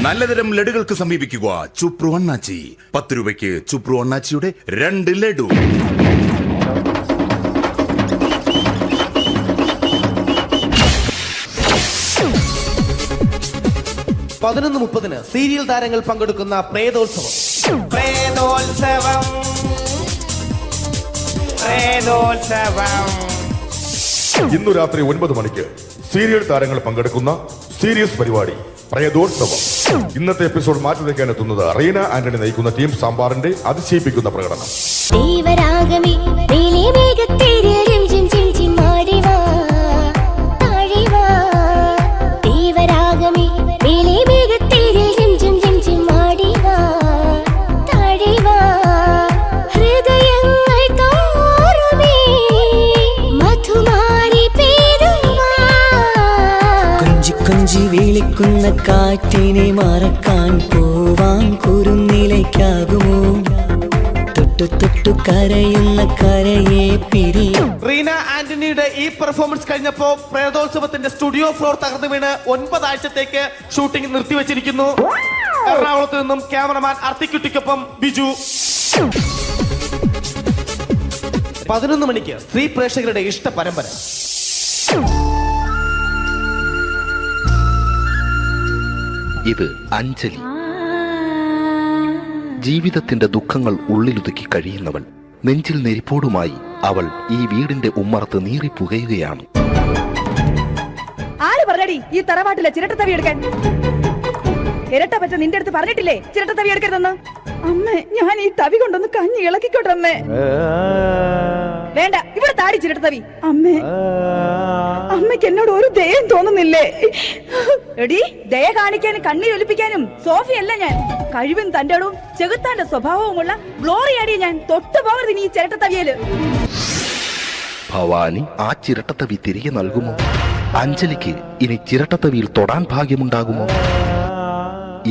നല്ലതരം ലഡുകൾക്ക് സമീപിക്കുക ചുപ്രു അണ്ണാച്ചി. 10 രൂപയ്ക്ക് ചുപ്രു അണ്ണാച്ചിയുടെ 2 ലഡു. (11:30) സീരിയൽ താരങ്ങൾ പങ്കെടുക്കുന്ന പ്രേതോത്സവം. ഇന്നു രാത്രി 9 മണിക്ക് സീരിയൽ താരങ്ങൾ പങ്കെടുക്കുന്ന സീരിയസ് പരിപാടി പ്രേതോത്സവം. ഇന്നത്തെ എപ്പിസോഡ് മാറ്റി വയ്ക്കാൻ എത്തുന്നത് റീന ആന്റണി നയിക്കുന്ന ടീം സാമ്പാറിന്റെ അതിശയിപ്പിക്കുന്ന പ്രകടനം. കൊഞ്ചി വിളിക്കുന്ന കാറ്റിനെ മറക്കാൻ പോവാൻ കുരുന്നിലേക്കാകുമോ. തൊട്ടു തൊട്ടു കരയുന്ന കരയെ പിരിയും. റീന ആന്റണിയുടെ ഈ പെർഫോമൻസ് കഴിഞ്ഞപ്പോ പ്രേതോത്സവത്തിന്റെ സ്റ്റുഡിയോ ഫ്ലോർ തകർന്നു വീണ് 9 ആഴ്ചത്തേക്ക് ഷൂട്ടിംഗ് നിർത്തിവെച്ചിരിക്കുന്നു. എറണാകുളത്ത് നിന്നും ക്യാമറമാൻ അർത്തിക്കുട്ടിക്കൊപ്പം ബിജു. 11 മണിക്ക് സ്ത്രീ പ്രേക്ഷകരുടെ ഇഷ്ട പരമ്പര. ഇത് അഞ്ജലി. ജീവിതത്തിന്റെ ദുഃഖങ്ങൾ ഉള്ളിലൊതുക്കി കഴിയുന്നവൾ. നെഞ്ചിൽ നെരിപ്പോടുമായി അവൾ ഈ വീടിന്റെ ഉമ്മറത്ത് നീറിപ്പുകയുകയാണ്. ആര് പറഞ്ഞടി ഈ തറവാട്ടിലെ ചിരട്ടത്തവി എടുക്കാൻ? ഇരട്ട പറ്റ നിന്റെ അടുത്ത് പറഞ്ഞിട്ടില്ലേ ചിരട്ടത്തവി എടുക്കരുതെന്ന്? അമ്മേ, ഞാൻ ഈ തവി കൊണ്ടൊന്ന് കഞ്ഞി ഇളക്കിക്കോട്ടെ അമ്മേ. വേണ്ട, ഇവിടെ താടി ചിരട്ടത്തവി. അമ്മേ, അമ്മയ്ക്ക് എന്നോട് ഒരു ദയം തോന്നുന്നില്ലേ? എടി, ദയ കാണിക്കാനും കണ്ണി ഒലിപ്പിക്കാനും സോഫിയല്ല ഞാൻ. കഴിവും തന്റെടും ചെകുത്താന്റെ സ്വഭാവവുമുള്ള ഗ്ലോറിയാടിയ ഞാൻ. തൊട്ടു പോകരുത് നീ ചിരട്ടത്തവിയല്. ഭവാനി ആ ചിരട്ടത്തവി തിരികെ നൽകുമോ? അഞ്ജലിക്ക് ഇനി ചിരട്ടത്തവിയിൽ തൊടാൻ ഭാഗ്യമുണ്ടാകുമോ?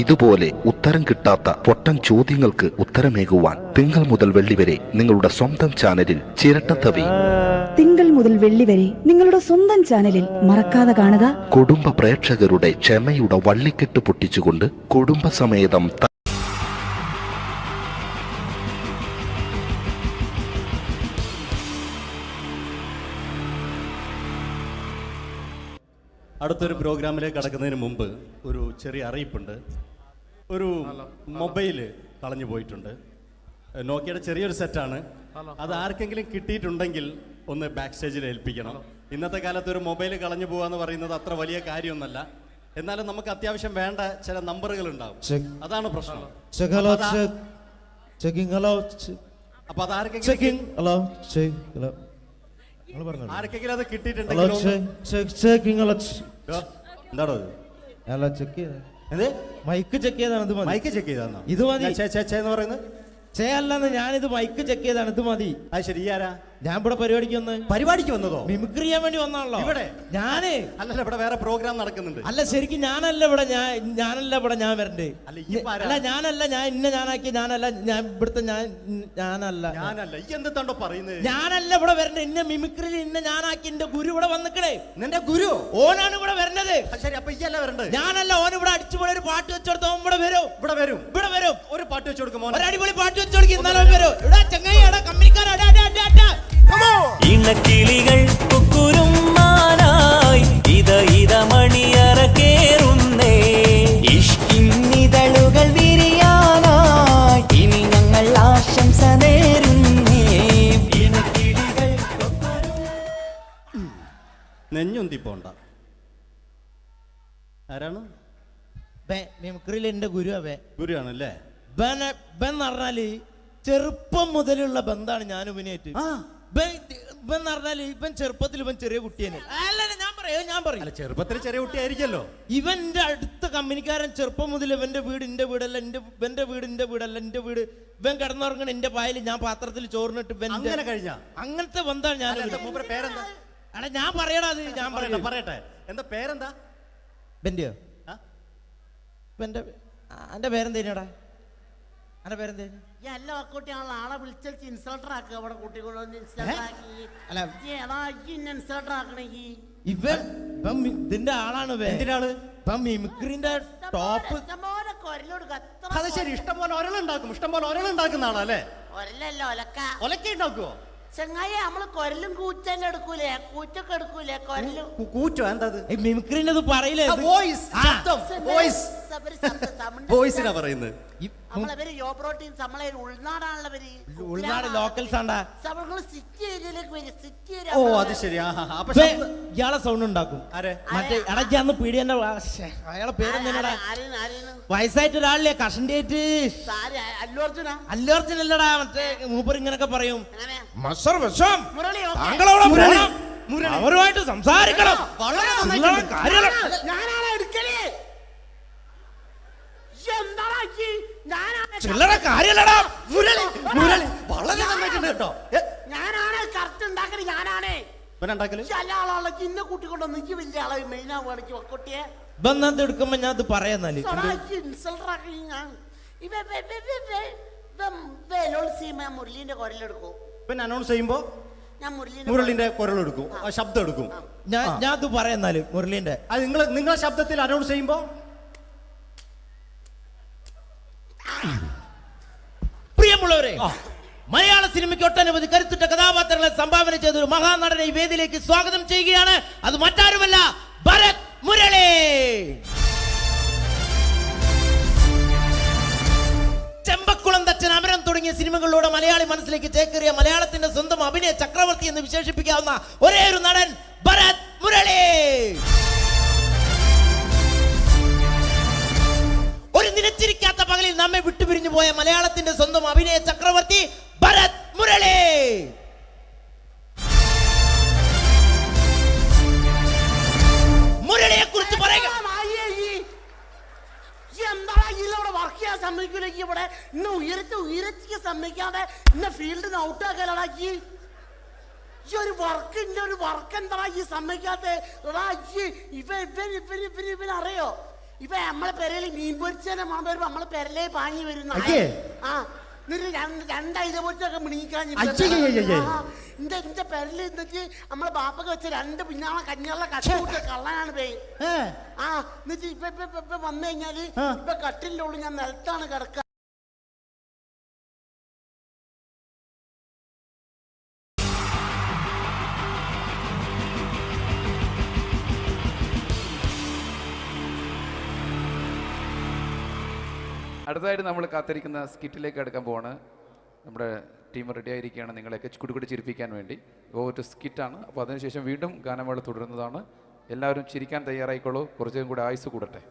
ഇതുപോലെ ഉത്തരം കിട്ടാത്ത പൊട്ടൻ ചോദ്യങ്ങൾക്ക് ഉത്തരമേകുവാൻ തിങ്കൾ മുതൽ വെള്ളി വരെ നിങ്ങളുടെ സ്വന്തം ചാനലിൽ ചിരട്ടത്തവി. തിങ്കൾ മുതൽ വെള്ളി വരെ നിങ്ങളുടെ സ്വന്തം ചാനലിൽ മറക്കാതെ കാണുക. കുടുംബ പ്രേക്ഷകരുടെ ക്ഷമയുടെ വള്ളിക്കെട്ട് പൊട്ടിച്ചുകൊണ്ട് കുടുംബസമേതം അടുത്തൊരു പ്രോഗ്രാമിലേക്ക് കടക്കുന്നതിന് മുമ്പ് ഒരു ചെറിയ അറിയിപ്പുണ്ട്. ഒരു മൊബൈൽ കളഞ്ഞു പോയിട്ടുണ്ട്. നോക്കിയുടെ ചെറിയൊരു സെറ്റാണ്. അത് ആർക്കെങ്കിലും കിട്ടിയിട്ടുണ്ടെങ്കിൽ ഒന്ന് ബാക്ക് സ്റ്റേജിൽ ഏൽപ്പിക്കണം. ഇന്നത്തെ കാലത്ത് ഒരു മൊബൈൽ കളഞ്ഞു പോകാന്ന് പറയുന്നത് അത്ര വലിയ കാര്യമൊന്നുമല്ല. എന്നാലും നമുക്ക് അത്യാവശ്യം വേണ്ട ചില നമ്പറുകൾ ഉണ്ടാവും. അതാണ് പ്രശ്നം. അപ്പൊ അത് ആർക്കെങ്കിലും അത് കിട്ടിയിട്ടുണ്ടെങ്കിൽ എന്താണോ മൈക്ക് ചെക്ക് ചെയ്താണ്. മൈക്ക് ചെക്ക് ചെയ്താണോ? ഇത് മതി എന്ന് പറയുന്നത് അല്ലെന്ന് ഞാനിത് മൈക്ക് ചെക്ക് ചെയ്താണ്. ഇത് മതി. അത് ശരി. ആരാ? ഞാൻ ഇവിടെ പരിപാടിക്ക് വന്നതോ? മിമിക്രി ചെയ്യാൻ വേണ്ടി വന്നാണല്ലോ ഇവിടെ. ഞാന് അല്ലല്ല, ഇവിടെ വേറെ പ്രോഗ്രാം നടക്കുന്നുണ്ട്. അല്ല ശരിക്കും ഞാനല്ല ഇവിടെ. ഞാൻ വരണ്ടേ? അല്ല ഞാനല്ല. ഞാൻ ഞാനാക്കി. ഞാനല്ല. ഞാൻ ഇവിടുത്തെ ഞാനല്ല. എന്തെത്താണ്ടോ പറയുന്നത്? ഞാനല്ല ഇവിടെ വരണ്ടേ. ഇന്ന മിമിക്രിയിൽ ഞാനാക്കി. എന്റെ ഗുരു ഇവിടെ വന്നിക്കണേ. നിന്റെ ഗുരു ഓനാണ് ഇവിടെ വരണത്. ശരി. അപ്പൊ ഈ അല്ല വരണ്ടേ? ഞാനല്ല. ഓൻ ഇവിടെ അടിച്ചുപോലെ ഒരു പാട്ട് വെച്ചെടുത്തോ. ഇവിടെ വരും. ഒരു പാട്ട് വെച്ചു കൊടുക്കും. ഒരു അടിപൊളി പാട്ട് വെച്ചു കൊടുക്കും. ഇന്നലെ വരും. ഇവിടെ ചങ്ങായി കമ്പനിക്കാരാ. ഇണക്കിളികൾ കുക്കുരുമാനായി ഇത മണിയറ കേറുന്നേ. ഇഷ്കിന്നിതളുകൾ വിരിയാനായി ഇനി ഞങ്ങൾ ആശംസ നേരുന്നേ. ഇണക്കിളികൾ നെഞ്ഞുന്തി പോണ്ട. ആരാണ്? മിമിക്രിയിൽ എന്റെ ഗുരു. ഗുരുവാണല്ലേ? പറഞ്ഞാല് ചെറുപ്പം മുതലുള്ള ബന്ധാണ് ഞാൻ ഇവനായിട്ട്. ഇവൻ പറഞ്ഞാല് ഇവൻ ചെറുപ്പത്തിൽ ഇവൻ ചെറിയ കുട്ടിയാണ്. ഞാൻ പറയും ചെറുപ്പത്തിൽ ചെറിയ കുട്ടിയായിരിക്കല്ലോ. ഇവന്റെ അടുത്ത കമ്പനിക്കാരൻ ചെറുപ്പം മുതൽ ഇവന്റെ വീട് എന്റെ വീടല്ല. ഇവന്റെ വീട് എന്റെ വീടല്ല. എന്റെ വീട് ഇവൻ കിടന്നുറങ്ങണ എന്റെ പായല് ഞാൻ പാത്രത്തിൽ ചോറിനിട്ട് അങ്ങനത്തെ ബന്ധാണ് ഞാൻ. പേരെന്താ? അല്ല ഞാൻ പറയടാ. അത് ഞാൻ പറയട്ടെ. എന്താ പേരെന്താ? ബെന്റെയോ? എന്റെ പേരെന്തേനാടാ? എന്റെ പേരെന്തേനു? എല്ലാ കുട്ടിയാണല്ലോ ആളെ വിളിച്ചു ഇൻസൾട്ടർ ആക്കുക. അവിടെ കുട്ടികളൊന്ന് ഇൻസൾട്ടർ ആക്കണെങ്കി ഇതിന്റെ ആളാണ്. മിമിക്രിന്റെ ടോപ്പ്. അത് ശരി. ഇഷ്ടംപോലെ ഒരളുണ്ടാക്കും. ഇഷ്ടംപോലെ ഒരളുണ്ടാക്കുന്ന ആളല്ലേ? ഒരലല്ല, ഒലക്ക ഉണ്ടാക്കുവോ? ചെങ്ങായി നമ്മള് കൊരലും കൂറ്റല്ല എടുക്കൂലേ? കൂറ്റൊക്കെ എടുക്കൂലേ? കൊരലും കൂറ്റോ? എന്താ മിമിക്രിന്റെ പറയില്ലേ? വോയിസിനാ പറയുന്നത്. നമ്മളവര് യോപ്രോട്ടീൻ നമ്മളെ ഉൾനാടാണല്ലോ. ഉൾനാട് ലോക്കൽസ് ആണ്ടാ. സിറ്റി ഏരിയയിലേക്ക് വരും. City area. ഓ അത് ശരി. ഇയാളെ സൗണ്ട് ഉണ്ടാക്കും. മറ്റേ ഇടയ്ക്കാന്ന് പീടിയന്റെ അയാളെ പേരെന്താ? വയസ്സായിട്ട് ഒരാളില്ലേ? കഷണ്ടിയായിട്ട്. അല്ലു അർജുൻ അല്ലടാ. മറ്റേ മൂപ്പർ ഇങ്ങനൊക്കെ പറയും. അവരുമായിട്ട് സംസാരിക്കണം. ചില്ലറ കാര്യല്ലടാ. വളരെ നന്നായിട്ടുണ്ട് കേട്ടോ. ഞാനാണ് കറക്റ്റ് ഉണ്ടാക്കല്. ഞാനാണ് ഇന്ന കൂട്ടിക്കൊണ്ടോ നിക്ക് വലിയ ആളെ മെയിൻ ആവുകയാണെങ്കിൽ ഒക്കൊട്ടിയെ ബന്ധം എടുക്കുമ്പോ ഞാൻ അത് പറയാന്നാല് മുരളീന്റെ കുരലെടുക്കും. പിന്നെ അനൗൺസ് ചെയ്യുമ്പോ ഞാൻ മുരളിന്റെ കുരലെടുക്കും. ശബ്ദം എടുക്കും. ഞാൻ അത് പറയാന്നാല് മുരളീന്റെ അത് നിങ്ങളെ ശബ്ദത്തിൽ അനൗൺസ് ചെയ്യുമ്പോ പ്രിയമുള്ളവരെ, മലയാള സിനിമയ്ക്ക് ഒട്ടനവധി കരുത്തുറ്റ കഥാപാത്രങ്ങളെ സംഭാവന ചെയ്ത ഒരു മഹാനടനെ ഈ വേദിയിലേക്ക് സ്വാഗതം ചെയ്യുകയാണ്. അത് മറ്റാരുമല്ല, ഭരത് മുരളി. ചെമ്പക്കുളം തച്ചൻ, അമരം തുടങ്ങിയ സിനിമകളിലൂടെ മലയാളി മനസ്സിലേക്ക് ചേക്കേറിയ മലയാളത്തിന്റെ സ്വന്തം അഭിനയ ചക്രവർത്തി എന്ന് വിശേഷിപ്പിക്കാവുന്ന ഒരേ ഒരു നടൻ ഭരത് മുരളി. ഒരു നിലച്ചിരിക്കാത്ത പകലിൽ നമ്മെ വിട്ടുപിരിഞ്ഞു പോയ മലയാളത്തിന്റെ സ്വന്തം അഭിനയ ചക്രവർത്തി ഭരത് മുരളി. മുരളിയെ കുറിച്ച് പറയുക. വർക്ക് ചെയ്യാൻ സമ്മതിക്കൂലേക്ക് ഇവിടെ ഇന്ന് ഉയരത്തിക്ക് സമ്മതിക്കാതെ ഇന്ന് ഫീൽഡിൽ നിന്ന് ഔട്ടാക്കലാക്കി. ഈ ഒരു വർക്ക് എന്താ ഈ സമ്മതിക്കാത്ത? ഇവനറിയോ? ഇപ്പൊ നമ്മളെ പെരയില് മീൻ പൊരിച്ചതിനെ മണം വരുമ്പോ നമ്മളെ പെരലേ പാഞ്ഞു വരുന്ന രണ്ടൈല പൊരിച്ചൊക്കെ മിണിക്കാൻ എന്റെ പെരല് എന്നിട്ട് നമ്മളെ ബാപ്പൊക്കെ വെച്ച രണ്ട് പിന്നാളെ കഞ്ഞുള്ള കട്ടുകൂട്ട കള്ളനാണ് പേ. എന്നിട്ട് ഇപ്പൊ വന്നു കഴിഞ്ഞാല് ഇപ്പൊ കട്ടിലിന്റെ ഉള്ളിൽ ഞാൻ നിലത്താണ് കിടക്കുക. അടുത്തതായിട്ട് നമ്മൾ കാത്തിരിക്കുന്ന സ്കിറ്റിലേക്ക് എടുക്കാൻ പോവാണ്. നമ്മുടെ ടീം റെഡി ആയിരിക്കുകയാണ് നിങ്ങളെയൊക്കെ കുടുകുടി ചിരിപ്പിക്കാൻ വേണ്ടി. ഒരു സ്കിറ്റാണ്. അപ്പോൾ അതിനുശേഷം വീണ്ടും ഗാനമേള തുടരുന്നതാണ്. എല്ലാവരും ചിരിക്കാൻ തയ്യാറായിക്കോളൂ. കുറച്ചും കൂടി ആയുസ് കൂടട്ടെ.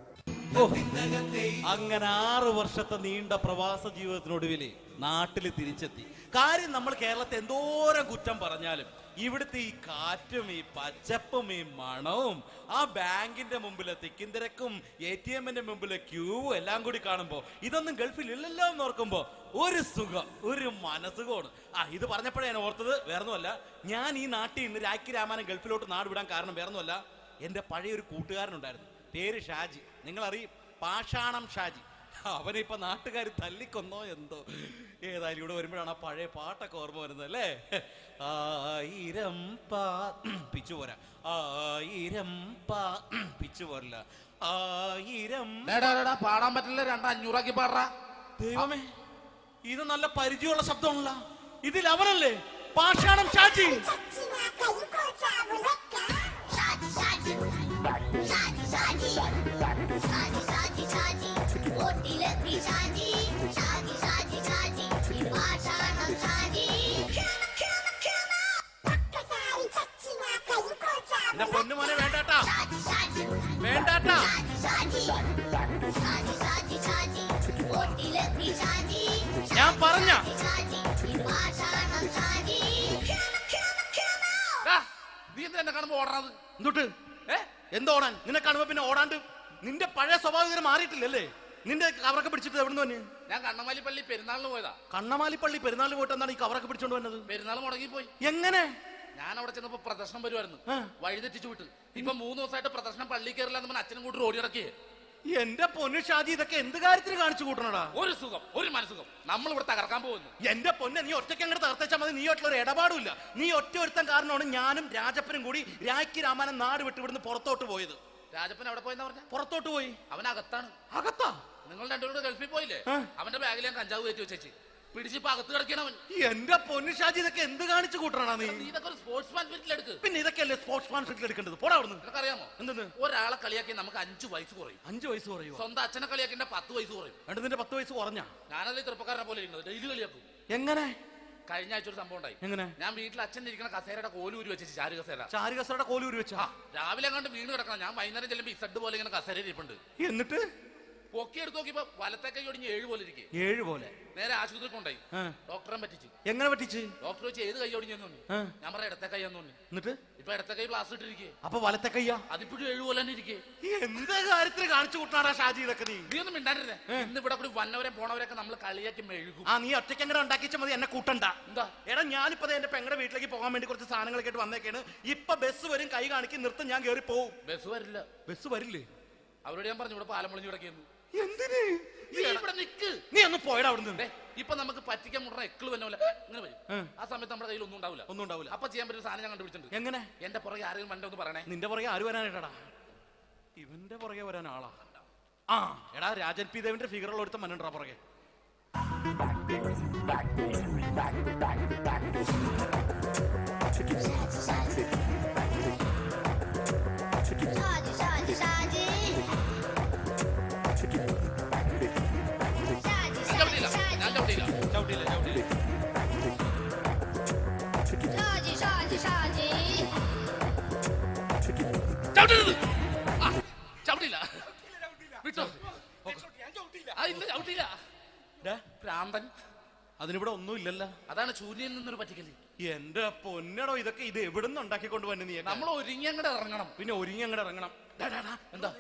അങ്ങനെ 6 വർഷത്തെ നീണ്ട പ്രവാസ ജീവിതത്തിനൊടുവിൽ നാട്ടിൽ തിരിച്ചെത്തി. കാര്യം നമ്മൾ കേരളത്തെ എന്തോരം കുറ്റം പറഞ്ഞാലും ഇവിടുത്തെ ഈ കാറ്റും ഈ പച്ചപ്പും ഈ മണവും ആ ബാങ്കിന്റെ മുമ്പിലെ തിക്കും തിരക്കും ATM-ന്റെ മുമ്പിലെ ക്യൂവും എല്ലാം കൂടി കാണുമ്പോ ഇതൊന്നും ഗൾഫിൽ ഇല്ലല്ലോ എന്ന് ഓർക്കുമ്പോ ഒരു സുഖം, ഒരു മനസുഖമാണ്. ഇത് പറഞ്ഞപ്പോഴേ ഞാൻ ഓർത്തത് വേറൊന്നുമല്ല, ഞാൻ ഈ നാട്ടിൽ നിന്ന് രാഖി രാമാനം ഗൾഫിലോട്ട് നാട് വിടാൻ കാരണം വേറൊന്നുമല്ല, എൻ്റെ പഴയ ഒരു കൂട്ടുകാരനുണ്ടായിരുന്നു, പേര് ഷാജി. നിങ്ങളറിയും, പാഷാണം ഷാജി. അവനിപ്പോ നാട്ടുകാർ തല്ലിക്കൊന്നോ എന്തോ. ഏതായാലും ഇവിടെ വരുമ്പോഴാണ് ആ പഴയ പാട്ടൊക്കെ ഓർമ്മ വരുന്നത് അല്ലേ. 1000 പിച്ചു പോരാ, 1000 പിച്ചു പോരില്ല, 1000 പാടാൻ പറ്റില്ല, 200 പാടാ. ദൈവമേ, ഇത് നല്ല പരിചയമുള്ള ശബ്ദമാണല്ലോ. ഇതിൽ അവനല്ലേ പാഷാണം ഷാജി? പൊന്നുമോനെ വേണ്ടാട്ടാ, വേണ്ടാട്ടാ. ഞാൻ പറഞ്ഞ നീ എന്താ കാണുമ്പോ ഓടാത്? എന്തൊട്ട് എന്തോടാൻ? നിന്നെ കാണുമ്പോ പിന്നെ ഓടാണ്ട് നിന്റെ പഴയ സ്വഭാവം മാറിയിട്ടില്ലല്ലേ? നിന്റെ കവറൊക്കെ പിടിച്ചിട്ട് എവിടെ നിന്ന്? ഞാൻ കണ്ണമാലിപ്പള്ളി പെരുന്നാളിന് പോയതാ. കണ്ണമാലിപ്പള്ളി പെരുന്നാളിന് പോയിട്ട് എന്താണ് ഈ കവറൊക്കെ പിടിച്ചോണ്ട് വന്നത്? പെരുന്നാൾ മുടങ്ങിപ്പോയി. എങ്ങനെ? ഞാൻ അവിടെ ചെന്നപ്പോ പ്രദർശനം വരുമായിരുന്നു, വഴിതെറ്റിച്ചു വിട്ട്. ഇപ്പൊ 3 ദിവസമായിട്ട് പ്രദർശനം പള്ളി കയറില്ല എന്ന് അച്ഛനും കൂട്ടി ഓടി ഇറക്കിയേ. എന്റെ പൊന്നു ഷാജി, ഇതൊക്കെ എന്ത് കാര്യത്തിന് കാണിച്ചു കൂട്ടണടാ? ഒരു സുഖം, ഒരു മനസുഖം. നമ്മൾ ഇവിടെ തകർക്കാൻ പോകുന്നു. എന്റെ പൊന്നെ, നീ ഒറ്റയ്ക്ക് അങ്ങോട്ട് തകർത്തേച്ചാൽ മതി. നീ ഒറ്റൊരു ഇടപാടില്ല. നീ ഒറ്റ ഒരുത്തൻ കാരണമാണ് ഞാനും രാജപ്പനും കൂടി രാഖി രാമാനം നാട് വിട്ട് ഇവിടുന്ന് പുറത്തോട്ട് പോയത്. രാജപ്പൻ എവിടെ പോയെന്നാ പറഞ്ഞ? പുറത്തോട്ട് പോയി. അവനകത്താണ്. അകത്താ? നിങ്ങൾ രണ്ടുപേരും ഗൾഫിൽ പോയില്ലേ? അവന്റെ ബാഗിൽ ഞാൻ കഞ്ചാവ് കയറ്റി വെച്ചേച്ച് പിടിച്ചിപ്പോ അകത്ത് കിടക്കണവൻ. എന്റെ പൊന്നു ഷാജി, ഇതൊക്കെ എന്ത് കാണിച്ചു കൂട്ടണ നീ? ഇതൊക്കെ ഒരു സ്പോർട്സ്മാൻ സ്പിരിറ്റിൽ എടുക്ക്. പിന്നെ ഇതൊക്കെയല്ലേ സ്പോർട്സ്മാൻ സ്പിരിറ്റിൽ എടുക്കേണ്ടത്? പോടാ അവിടുന്ന്. നിനക്കറിയാമോ എന്തെന്ന്? ഒരാളെ കളിയാക്കി നമുക്ക് 5 വയസ്സ് കുറയും. 5 വയസ്സ് കുറയും? സ്വന്തം അച്ഛനെ കളിയാക്കി 10 വയസ്സ് കുറയും. നിന്റെ 10 വയസ്സ് കുറഞ്ഞ? ഞാനത് ചെറുപ്പക്കാരനെ പോലെ ഇരിക്കുന്നത്, ഡെയിലി കളിയാക്കും. എങ്ങനെ? കഴിഞ്ഞ ആഴ്ച ഒരു സംഭവം ഉണ്ടായി. എങ്ങനെ? ഞാൻ വീട്ടിൽ അച്ഛൻ ഇരിക്കുന്ന കസേരയുടെ കോലൂരി വെച്ചു. ചാരു കസേരയുടെ കോലൂരി വെച്ചാ? രാവിലെ കണ്ട് വീണ് കിടക്കണം. ഞാൻ വൈകുന്നേരം ചെല്ലുമ്പോ ഇസഡ് പോലെ ഇങ്ങനെ കസേര ഇരിപ്പുണ്ട്. എന്നിട്ട് പൊക്കി എടുത്ത് നോക്കിയപ്പോ വലത്തെ കൈ ഒടിഞ്ഞ് 7 പോലെ ഇരിക്കും. 7 പോലെ? നേരെ ആശുപത്രി കൊണ്ടായി. ഡോക്ടറെ പറ്റിച്ചു. എങ്ങനെ പറ്റിച്ച്? ഡോക്ടർ വെച്ച് ഏത് കൈ ഒടിഞ്ഞെന്ന് തോന്നി. ഞാൻ പറയാം ഇടത്തെ കൈ എന്ന് തോന്നി. എന്നിട്ട് ഇപ്പൊ ഇടത്തെ കൈ പ്ലാസ്റ്റർ ഇട്ടിരിക്കേ. അപ്പൊ വലത്തെ കയ്യാ? അതിപ്പോഴും 7 പോലെ തന്നെ ഇരിക്കേ. എന്ത് കാര്യത്തിന് കാണിച്ചു കൂട്ടാടാ ഷാജി ഇതൊക്കെ? നീ ഒന്നും മിണ്ടാണ്ടിരുന്നേ. ഇന്ന് ഇവിടെ കൂടി വന്നവരെ പോണവരൊക്കെ നമ്മൾ കളിയാക്കി മെഴുകും. നീ ഒറ്റയ്ക്ക് അങ്ങനെ ഉണ്ടാക്കിച്ച മതി, എന്നെ കൂട്ടണ്ട. എന്താ? എടാ, ഞാനിപ്പോ എന്റെ പെങ്ങളുടെ വീട്ടിലേക്ക് പോകാൻ വേണ്ടി കുറച്ച് സാധനങ്ങളൊക്കെ ആയിട്ട് വന്നേക്കാണ്. ഇപ്പൊ ബസ് വരും, കൈ കാണിക്കും, നിർത്തും, ഞാൻ കയറി പോവും. ബസ് വരില്ല. ബസ് വരില്ലേ? അവരോട് ഞാൻ പറഞ്ഞു ഇവിടെ പാലം പൊളിഞ്ഞു കിടക്കുന്നു. എന്തിന്? ഇവിടെ നിക്ക്. നീ ഒന്ന് പോയടാ അവിടുന്ന്. ഇപ്പൊ നമുക്ക് പറ്റിക്കാൻ മുടണ എക്കിള് തന്നെ പോലെ ഇങ്ങനെ വരും. ആ സമയത്ത് നമ്മുടെ കയ്യിൽ ഒന്നും ഉണ്ടാവില്ല. അപ്പൊ ചെയ്യാൻ പറ്റുന്ന സാധനം ഞാൻ കണ്ടുപിടിച്ചിട്ടുണ്ട്. എങ്ങനെ? എന്റെ പുറകെ ആരെങ്കിലും വണ്ടി ഒന്ന് പറയണേ. നിന്റെ പുറകെ ആര് വരാനായിട്ടാടാ? ഇവന്റെ പുറകെ വരാൻ ആളാ? എടാ, രാജൻ പി ദേവിന്റെ ഫിഗറുള്ള ഒരുത്തം മനുണ്ടാ പുറകെ. അതിനിവിടെ ഒന്നും ഇല്ലല്ലോ. അതാണ് ശൂന്യയിൽ നിന്നൊരു പറ്റിക്കല്. എന്റെ പൊന്നടോ, ഇതൊക്കെ ഇത് എവിടുന്ന് ഉണ്ടാക്കിക്കൊണ്ട് വന്നു? നീ നമ്മൾ ഒരുങ്ങി അങ്ങോട്ട് ഇറങ്ങണം. പിന്നെ ഒരുങ്ങി അങ്ങോട്ട് ഇറങ്ങണം. എന്താ?